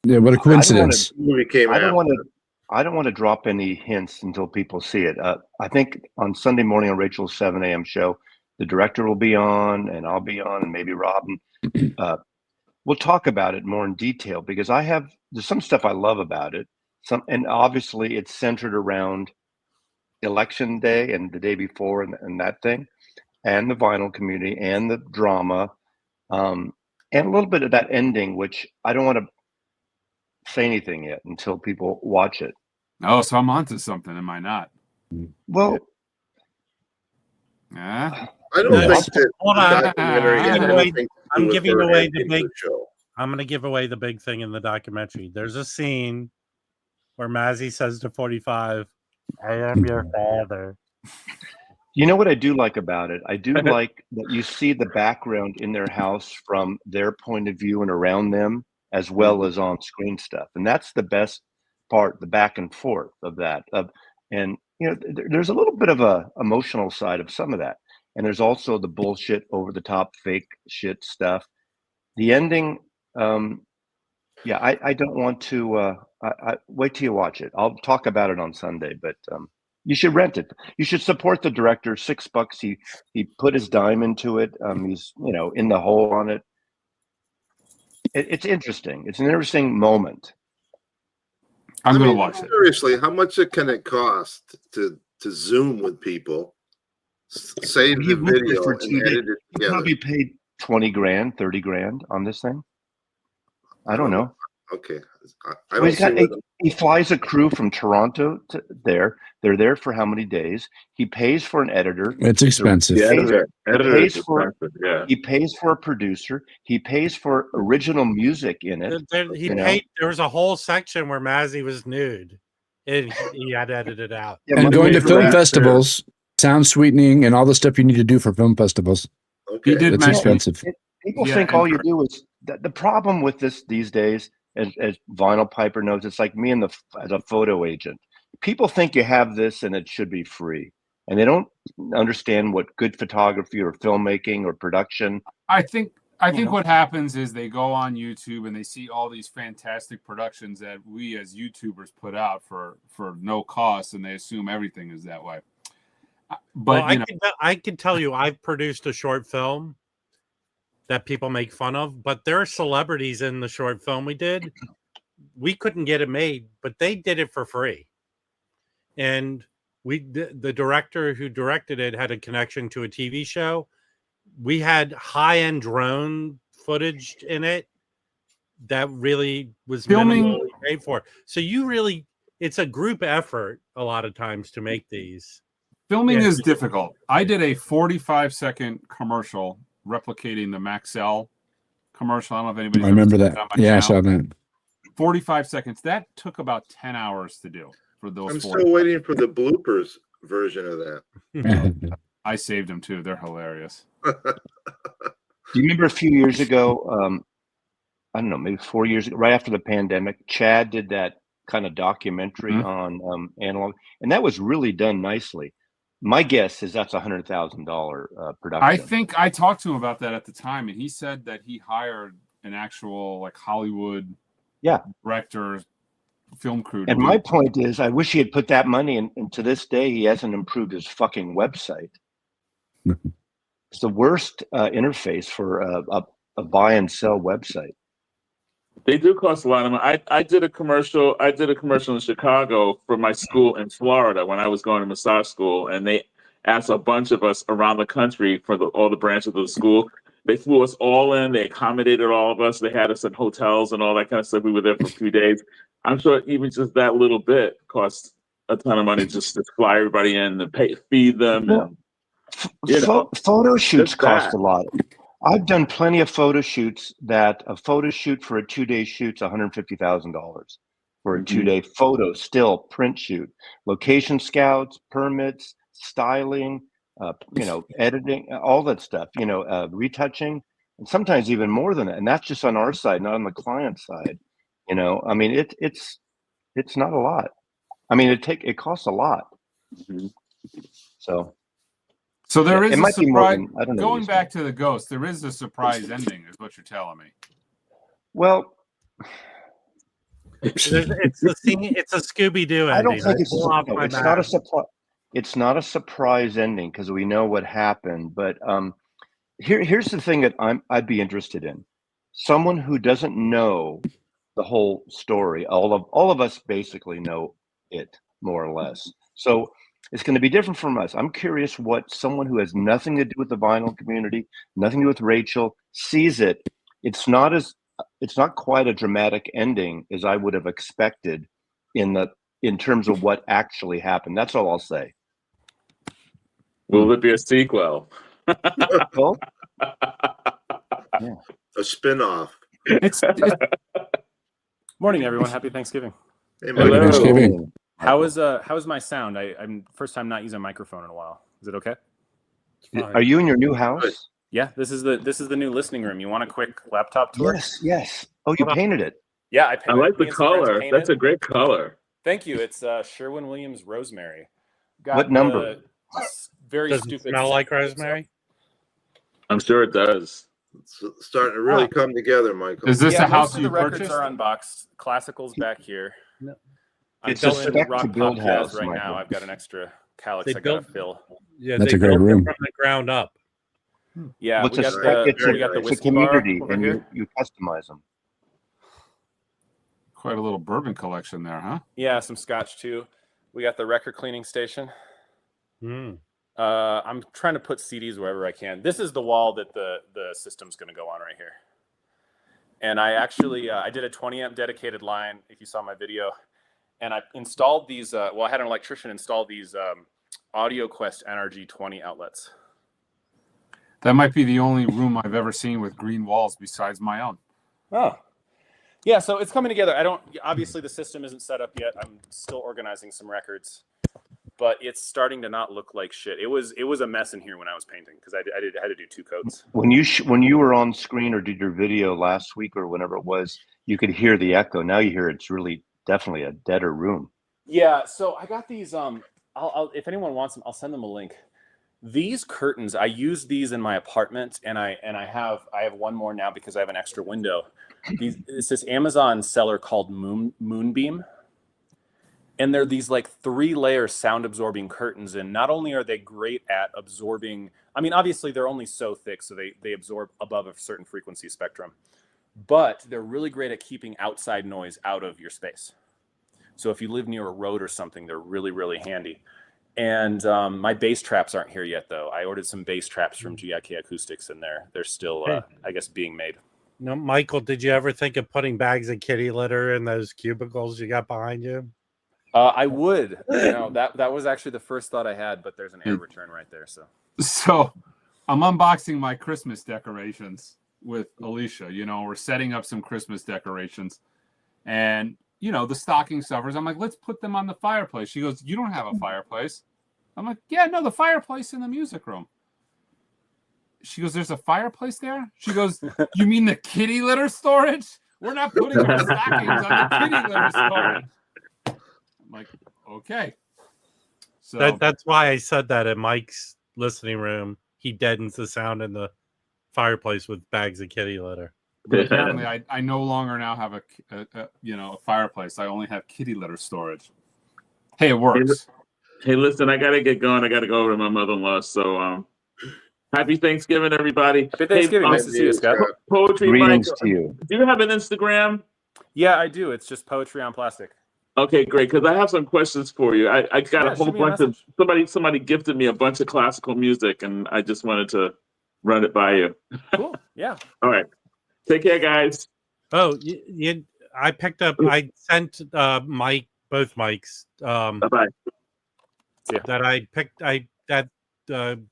Yeah, what a coincidence. I don't want to drop any hints until people see it. I think on Sunday morning on Rachel's 7 a.m. show, the director will be on, and I'll be on, and maybe Rob. We'll talk about it more in detail, because there's some stuff I love about it. And obviously it's centered around election day and the day before, and that thing, and the vinyl community and the drama, and a little bit of that ending, which I don't want to say anything yet until people watch it. Oh, so I'm onto something, am I not? Well, Yeah. I don't think that Hold on. documentary. I don't think I'm to giving refer away anything the to big. show. I'm going to give away the big thing in the documentary. There's a scene where Mazzy says to 45, "I am your father." you know what I do like about it? I do like that you see the background in their house from their point of view and around them, as well as on screen stuff, and that's the best part, the back and forth of that. And there's a little bit of a emotional side of some of that, and there's also the bullshit, over the top, fake shit stuff. The ending, yeah, I don't want to. I wait till you watch it. I'll talk about it on Sunday, but you should rent it. You should support the director. $6. He put his dime into it. He's in the hole on it. It's interesting. It's an interesting moment. I'm going to watch it. Seriously, how much can it cost to Zoom with people, save the video, and edit it He together? probably paid 20 grand, 30 grand on this thing. I don't know. Okay, he flies a crew from Toronto to there. They're there for how many days? He pays for an editor. It's expensive. He pays for a producer. He pays for original music in it. There was a whole section where Mazzy was nude, and he had edited out. And going to film festivals, sound sweetening, and all the stuff you need to do for film festivals. Okay. It's expensive. People think all you do is the problem with this these days. As Vinyl Piper knows, it's like me as a photo agent. People think you have this and it should be free, and they don't understand what good photography or filmmaking or production. I think what happens is they go on YouTube and they see all these fantastic productions that we as YouTubers put out for no cost, and they assume everything is that way. But I can tell you, I've produced a short film that people make fun of, but there are celebrities in the short film we did. We couldn't get it made, but they did it for free. And the director who directed it had a connection to a TV show. We had high-end drone footage in it that really was minimally paid for. So it's a group effort a lot of times to make these. Filming is difficult. I did a 45-second commercial replicating the Maxell commercial. I don't know if anybody. I remember that. Yeah, I saw that. 45 seconds. That took about 10 hours to do for those. I'm still waiting for the bloopers version of that. I saved them too. They're hilarious. Do you remember a few years ago? I don't know, maybe 4 years ago, right after the pandemic, Chad did that kind of documentary on analog, and that was really done nicely. My guess is that's $100,000 production. I think I talked to him about that at the time, and he said that he hired an actual Hollywood director, film crew. And my point is, I wish he had put that money in, and to this day, he hasn't improved his fucking website. It's the worst interface for a buy and sell website. They do cost a lot of money. I did a commercial. I did a commercial in Chicago for my school in Florida when I was going to massage school, and they asked a bunch of us around the country for all the branches of the school. They flew us all in. They accommodated all of us. They had us in hotels and all that kind of stuff. We were there for a few days. I'm sure even just that little bit cost a ton of money just to fly everybody in and feed them. And, photo shoots cost a lot. I've done plenty of photo shoots that a photo shoot for a 2-day shoot's $150,000 for a 2-day photo still print shoot. Location scouts, permits, styling, editing, all that stuff, retouching, and sometimes even more than that. And that's just on our side, not on the client side. I mean, it's not a lot. I mean, it costs a lot. So there is a surprise. I don't know. Going back to the Ghost, there is a surprise ending, is what you're telling me. Well, it's a Scooby-Doo ending. I don't think it's not a surprise. It's not a surprise ending because we know what happened. But here's the thing that I'd be interested in: someone who doesn't know the whole story. All of us basically know it more or less. So it's going to be different from us. I'm curious what someone who has nothing to do with the vinyl community, nothing to do with Rachel, sees it. It's not quite a dramatic ending as I would have expected in terms of what actually happened. That's all I'll say. Will it be a sequel? Well, yeah. A spin-off. It's Morning, everyone. Happy Thanksgiving. Hey, Hello. Mike. Thanksgiving. How is my sound? I'm first time not using a microphone in a while. Is it okay? Fine. Are you in your new house? Yeah, this is the new listening room. You want a quick laptop tour? Yes. Oh, you painted it. Yeah, I like the me and some friends color. painted. That's a great color. Thank you. It's Sherwin-Williams rosemary. Got What number? Very Does it stupid. smell like rosemary? I'm sure it does. It's starting to really come together, Michael. is this Yeah, a house most of you the records purchased? are unboxed. Classical's back here. No. I'm It's a filling spec to rock build pop jazz house, right Michael. now. I've got an extra calyx They I gotta built- fill. Yeah, That's they a great built it room. from the ground up. Yeah, What's we a got spec? the It's a, we got the it's a whiskey bar community, over and here. you customize them. Quite a little bourbon collection there, huh? Yeah, some scotch too. We got the record cleaning station. Mm. I'm trying to put CDs wherever I can. This is the wall that the system's going to go on right here. And I actually I did a 20 amp dedicated line. If you saw my video, and I installed these. I had an electrician install these Audio Quest NRG 20 outlets. That might be the only room I've ever seen with green walls besides my own. Oh, yeah. So it's coming together. Obviously the system isn't set up yet. I'm still organizing some records, but it's starting to not look like shit. It was a mess in here when I was painting because I had to do 2 coats. When you were on screen or did your video last week or whenever it was, you could hear the echo. Now you hear it's really definitely a deader room. Yeah. So I got these. I'll if anyone wants them, I'll send them a link. These curtains, I use these in my apartment, and I have one more now because I have an extra window. It's this Amazon seller called Moonbeam. And they're these like 3-layer sound absorbing curtains. And not only are they great at absorbing, I mean, obviously they're only so thick, so they absorb above a certain frequency spectrum, but they're really great at keeping outside noise out of your space. So if you live near a road or something, they're really, really handy. And my bass traps aren't here yet, though. I ordered some bass traps from GIK Acoustics, and they're still, I guess, being made. No, Michael, did you ever think of putting bags of kitty litter in those cubicles you got behind you? I would. That was actually the first thought I had, but there's an air return right there. So I'm unboxing my Christmas decorations with Alicia. We're setting up some Christmas decorations, and the stocking stuffers. I'm like, let's put them on the fireplace. She goes, you don't have a fireplace. I'm like, yeah, no, the fireplace in the music room. She goes, there's a fireplace there? She goes, you mean the kitty litter storage? We're not putting our stockings on the kitty litter storage. I'm like, okay. So That's why I said that in Mike's listening room. He deadens the sound in the fireplace with bags of kitty litter. but apparently I no longer now have a fireplace. I only have kitty litter storage. Hey, it works. Hey, listen, I gotta get going. I gotta go over to my mother-in-law. So happy Thanksgiving, everybody. Happy Thanksgiving. Hey, Nice to see you, Scott. Poetry, Greetings Mike. to you. Do you have an Instagram? Yeah, I do. It's just poetry on plastic. Okay, great. Because I have some questions for you. I got a whole shoot me a bunch of message. somebody gifted me a bunch of classical music, and I just wanted to run it by you. Cool. Yeah. All right. Take care, guys. Oh, I picked up. I sent Mike, both Mikes. Bye-bye. That I picked. That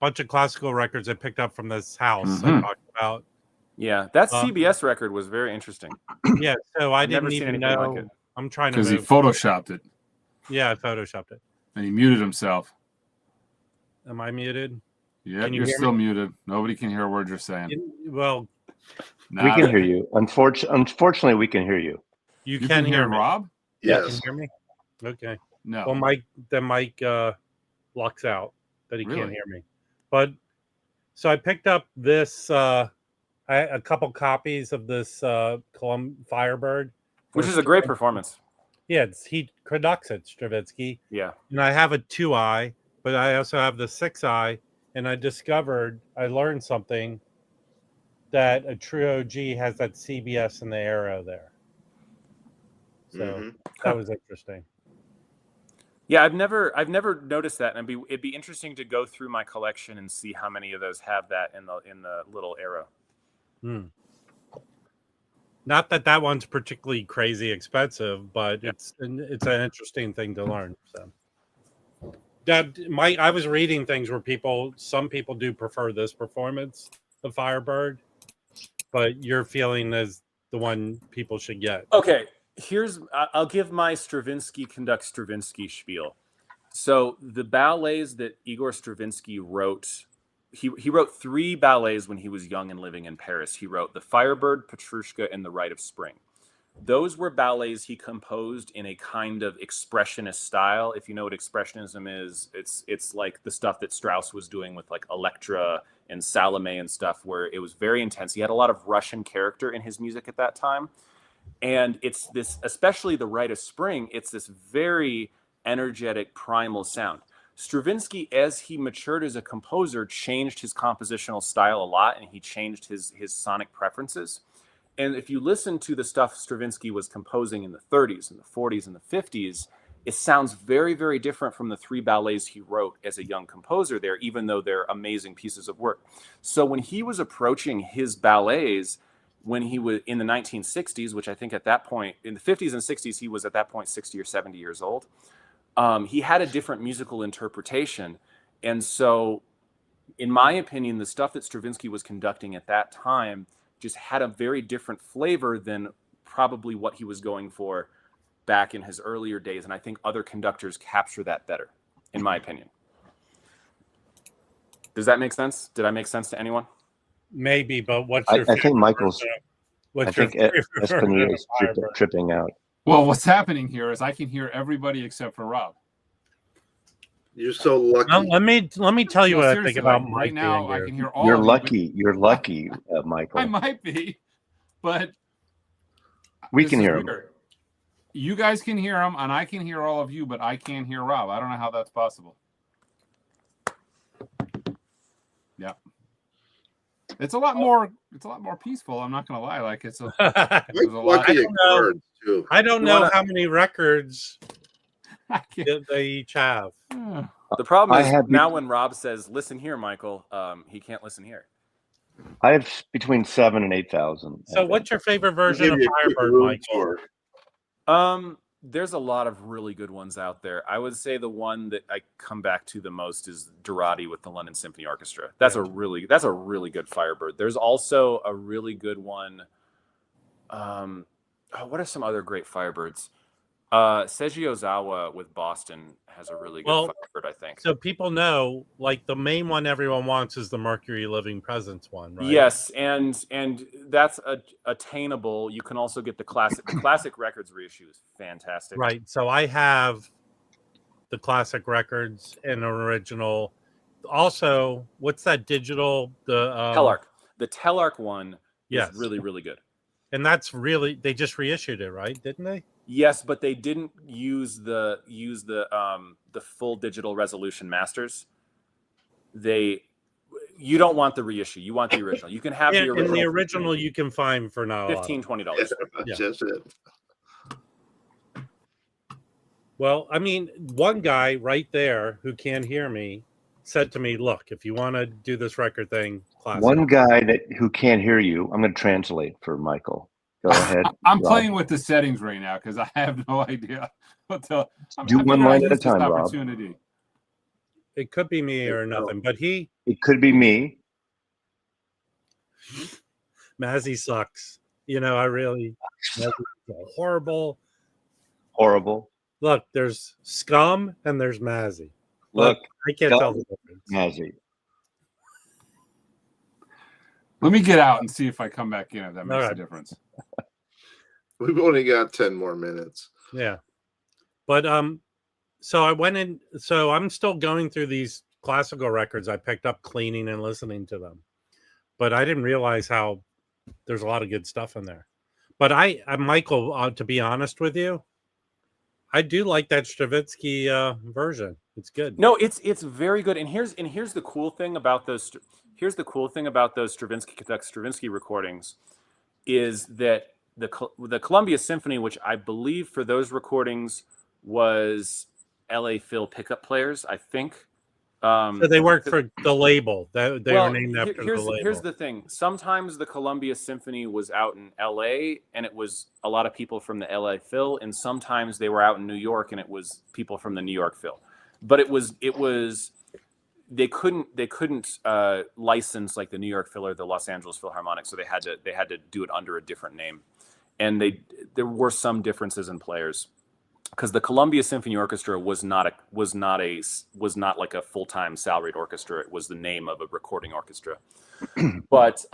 bunch of classical records I picked up from this house I Mhm. talked about. Yeah. That CBS record was very interesting. Yeah, so I I've never didn't seen even anything know. like it. I'm trying to Because he move. photoshopped it Yeah, I photoshopped it. and he muted himself. Am I muted? Yeah, Can you you're hear still muted. Nobody can hear a word you're saying. Well, We can hear you. Unfortunately, we can hear you. you You can hear me. Rob? You Yes. can hear me? Okay. No. Well, Mike locks out that he can't Really? hear me. But so I picked up this a couple copies of this Firebird, Which is a great performance. Yeah, he conducts it, Stravinsky. Yeah. And I have a 2i, but I also have the 6i, and I learned something that a Trio G has that CBS in the arrow there. So that was interesting. Yeah, I've never noticed that, and it'd be interesting to go through my collection and see how many of those have that in the little arrow. Not that one's particularly crazy expensive, but it's an interesting thing to learn. So I was reading things where some people do prefer this performance of Firebird, but your feeling is the one people should get. Okay, I'll give my Stravinsky conduct Stravinsky spiel. So the ballets that Igor Stravinsky wrote, he wrote 3 ballets when he was young and living in Paris. He wrote The Firebird, Petrushka, and The Rite of Spring. Those were ballets he composed in a kind of expressionist style. If you know what expressionism is, it's like the stuff that Strauss was doing with like Electra and Salome and stuff, where it was very intense. He had a lot of Russian character in his music at that time. And it's this, especially The Rite of Spring, it's this very energetic primal sound. Stravinsky, as he matured as a composer, changed his compositional style a lot, and he changed his sonic preferences. And if you listen to the stuff Stravinsky was composing in the 30s and the 40s and the 50s, it sounds very, very different from the 3 ballets he wrote as a young composer there, even though they're amazing pieces of work. So when he was approaching his ballets, when he was in the 1960s, which I think at that point, in the 50s and 60s, he was at that point 60 or 70 years old, he had a different musical interpretation. And so, in my opinion, the stuff that Stravinsky was conducting at that time just had a very different flavor than probably what he was going for back in his earlier days. And I think other conductors capture that better, in my opinion. Does that make sense? Did I make sense to anyone? Maybe, but what's your I think Michael's. what's I think Espinita is tripping out. Well, what's happening here is I can hear everybody except for Rob. You're so lucky. Well, let me tell you what I think about right Mike now. I can hear all. You're of lucky. You're lucky, Michael. I might be, but we can hear him. Weird. You guys can hear him, and I can hear all of you, but I can't hear Rob. I don't know how that's possible. Yeah. It's a lot more peaceful. I'm not gonna lie. Like it's a, lucky cards too. I don't know how many records they each have. The problem is now when Rob says, "Listen here, Michael," he can't listen here. I have between 7,000 and 8,000. So, what's your favorite version of Firebird, Michael? There's a lot of really good ones out there. I would say the one that I come back to the most is Dorati with the London Symphony Orchestra. That's a really good Firebird. There's also a really good one. What are some other great Firebirds? Seiji Ozawa with Boston has a really good Firebird, I think. So people know, like, the main one everyone wants is the Mercury Living Presence one, right? Yes, and that's attainable. You can also get the classic records reissue is fantastic. Right. So I have the classic records and original. Also, what's that digital? The Telarc. The Telarc one is really, really good. And that's really, they just reissued it, right? Didn't they? Yes, but they didn't use the full digital resolution masters. You don't want the reissue. You want the original. You can have the original. And the original you can find for now $15-$20. That's it. Well, I mean, one guy right there who can't hear me said to me, "Look, if you want to do this record thing, classic." One guy who can't hear you. I'm going to translate for Michael. Go ahead. I'm playing with the settings right now because I have no idea what to do. One line at a time, Rob. It could be me or nothing, but it could be me. Mazzy sucks. You know, horrible. Look, there's Scum and there's Mazzy. Look, I can't tell the difference. Mazzy. Let me get out and see if I come back in, if that makes a difference. We've only got 10 more minutes. Yeah. But so I went in, so I'm still going through these classical records I picked up cleaning and listening to them. But I didn't realize how there's a lot of good stuff in there. But Michael, to be honest with you, I do like that Stravinsky version. It's good. No, it's very good. And here's the cool thing about those. Here's the cool thing about those Stravinsky recordings, is that the Columbia Symphony, which I believe for those recordings was L.A. Phil pickup players, I think. So they worked for the label. They were named after the label. Here's the thing. Sometimes the Columbia Symphony was out in L.A. and it was a lot of people from the L.A. Phil, and sometimes they were out in New York and it was people from the New York Phil. but it was they couldn't license like the New York Phil or the Los Angeles Philharmonic, so they had to do it under a different name, and there were some differences in players, because the Columbia Symphony Orchestra was not like a full-time salaried orchestra. It was the name of a recording orchestra. But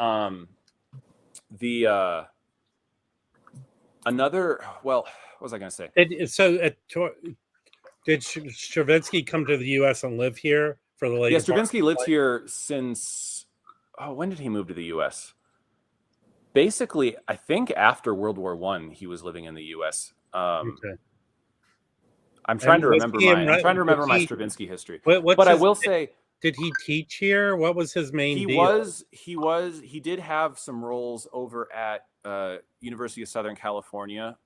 what was I going to say? Did Stravinsky come to the U.S. and live here for the later? Yeah, Stravinsky lived here since. Oh, when did he move to the U.S.? Basically, I think after World War I, he was living in the U.S. Okay. I'm trying to remember my Stravinsky history. But I will say, did he teach here? What was his main deal? He did have some roles over at University of Southern California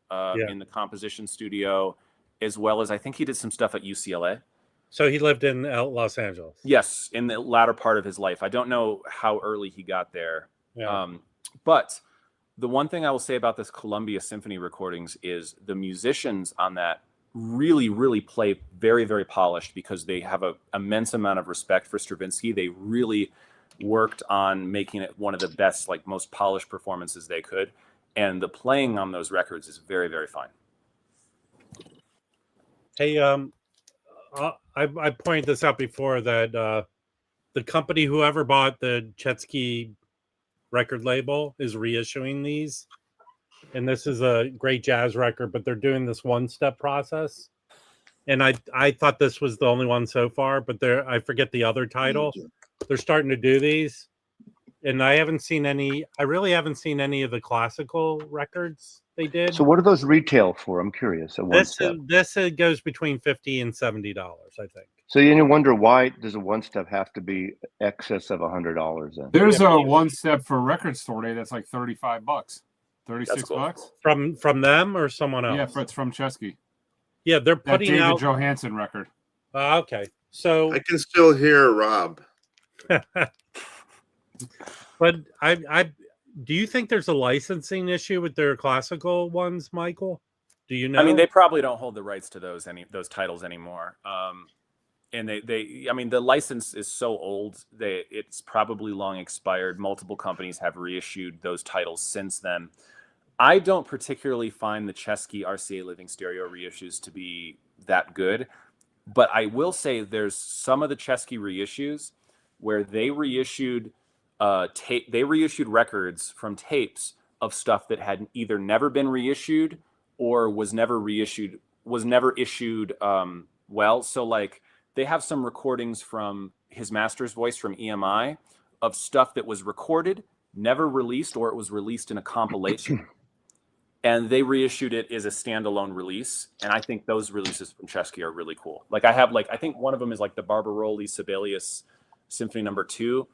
in the composition studio, as well as I think he did some stuff at UCLA. So he lived in Los Angeles. Yes, in the latter part of his life. I don't know how early he got there. Yeah. But the one thing I will say about this Columbia Symphony recordings is the musicians on that really, really play very, very polished, because they have an immense amount of respect for Stravinsky. They really worked on making it one of the best, like most polished performances they could. And the playing on those records is very, very fine. Hey, I pointed this out before that the company, whoever bought the Chesky record label, is reissuing these. And this is a great jazz record, but they're doing this one-step process. And I thought this was the only one so far, but I forget the other title. They're starting to do these. And I really haven't seen any of the classical records they did. So what do those retail for? I'm curious. This goes between $50 and $70, I think. So you wonder, why does a one-step have to be excess of $100 then? There's a one-step for Record Store Day that's like $35. 36 bucks from them or someone else? Yeah, it's from Chesky. Yeah, they're putting David out Johansen record. Okay, so I can still hear Rob. But I do you think there's a licensing issue with their classical ones, Michael? Do you know? I mean, they probably don't hold the rights to those titles anymore. And the license is so old that it's probably long expired. Multiple companies have reissued those titles since then. I don't particularly find the Chesky RCA Living Stereo reissues to be that good, but I will say there's some of the Chesky reissues where they reissued records from tapes of stuff that had either never been reissued or was never issued well. So like they have some recordings from his master's voice from EMI of stuff that was recorded, never released, or it was released in a compilation. And they reissued it as a standalone release. And I think those releases from Chesky are really cool. Like I think one of them is like the Barbaroli Sibelius Symphony No. 2.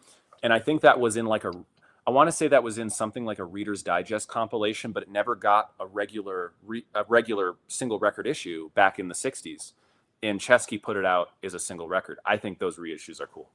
And I think that was in I want to say that was in something like a Reader's Digest compilation, but it never got a regular single record issue back in the 60s. And Chesky put it out as a single record. I think those reissues are cool.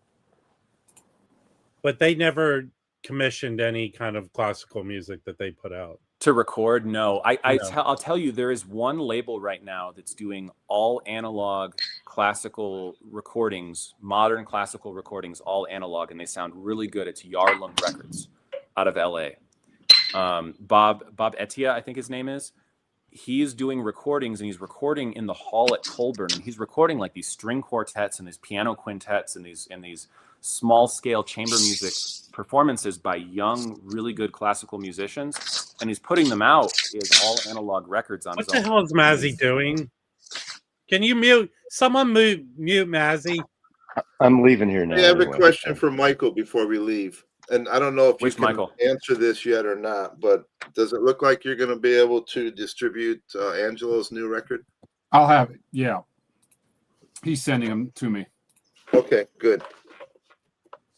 But they never commissioned any kind of classical music that they put out. To record? No. I'll tell you, there is one label right now that's doing all analog classical recordings, modern classical recordings, all analog, and they sound really good. It's Yarlong Records out of LA. Bob Etia, I think his name is. He's doing recordings, and he's recording in the hall at Colburn, and he's recording like these string quartets and these piano quintets and these small scale chamber music performances by young, really good classical musicians, and he's putting them out as all analog records on his own. What the hell is Mazzy doing? Can you mute? Someone mute Mazzy. I'm leaving here now. I have a question for Michael before we leave. And I don't know if you can Michael? answer this yet or not, but does it look like you're going to be able to distribute Angelo's new record? I'll have it. Yeah. He's sending them to me. Okay, good.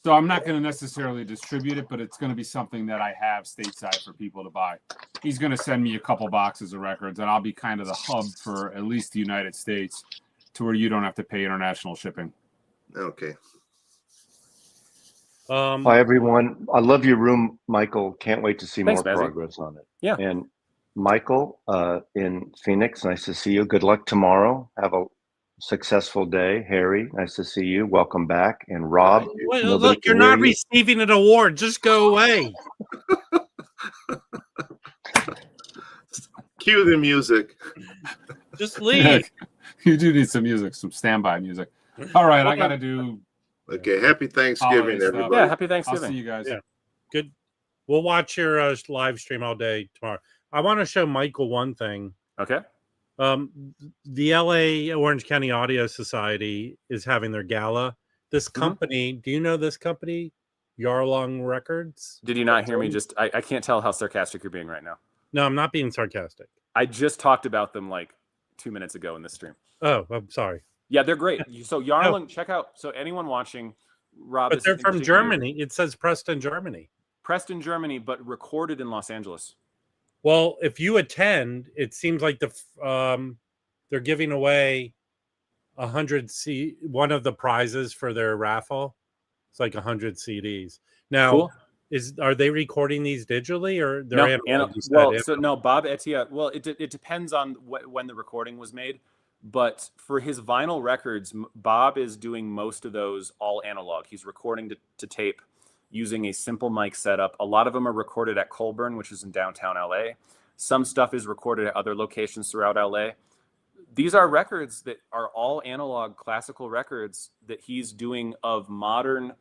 So I'm not going to necessarily distribute it, but it's going to be something that I have stateside for people to buy. He's going to send me a couple boxes of records, and I'll be kind of the hub for at least the United States to where you don't have to pay international shipping. Okay. Hi, everyone. I love your room, Michael. Can't wait to see Thanks, more Bazzy. progress on it. Yeah. And Michael in Phoenix, nice to see you. Good luck tomorrow. Have a successful day. Harry, nice to see you. Welcome back. And Rob, well, look, you're not receiving an award. Just go away. Cue the music. Just leave. You do need some music, some standby music. All right, I got to do. Okay, happy Thanksgiving, everybody. Yeah, happy I'll Thanksgiving. see you guys. Yeah. Good. We'll watch your live stream all day tomorrow. I want to show Michael one thing. Okay. The LA Orange County Audio Society is having their gala. This company, do you know this company? Yarlong Records? Did you not hear me? I can't tell how sarcastic you're being right now. No, I'm not being sarcastic. I just talked about them like 2 minutes ago in this stream. Oh, I'm sorry. Yeah, they're great. So Yarlong, check out. So anyone watching, Rob, but they're from Germany. It says Preston, Germany. Preston, Germany, but recorded in Los Angeles. Well, if you attend, it seems like they're giving away 100 one of the prizes for their raffle. It's like 100 CDs. Now, cool. Are they recording these digitally or they're Bob Etienne. Well, it depends on when the recording was made, but for his vinyl records, Bob is doing most of those all analog. He's recording to tape using a simple mic setup. A lot of them are recorded at Colburn, which is in downtown LA. Some stuff is recorded at other locations throughout LA. These are records that are all analog classical records that he's doing of modern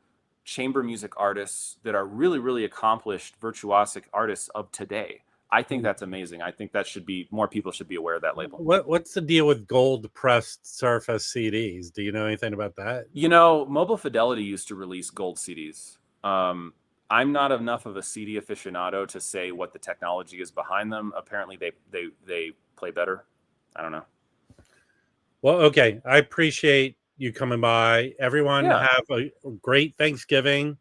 chamber music artists that are really, really accomplished virtuosic artists of today. I think that's amazing. I think that more people should be aware of that label. What's the deal with gold pressed Surface CDs? Do you know anything about that? Mobile Fidelity used to release gold CDs. I'm not enough of a CD aficionado to say what the technology is behind them. Apparently they play better. I don't know. Well, okay. I appreciate you coming by. Everyone have a great Thanksgiving.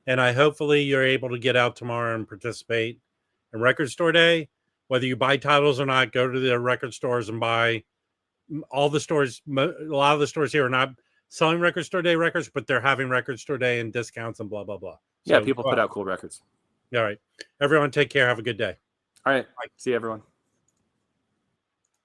And hopefully you're able to get out tomorrow and participate in Record Store Day. Whether you buy titles or not, go to the record stores and buy. All the stores, a lot of the stores here are not selling Record Store Day records, but they're having Record Store Day and discounts and blah, blah, blah. So, people put out cool records. All right. Everyone take care. Have a good day. All right. Bye. See you, everyone.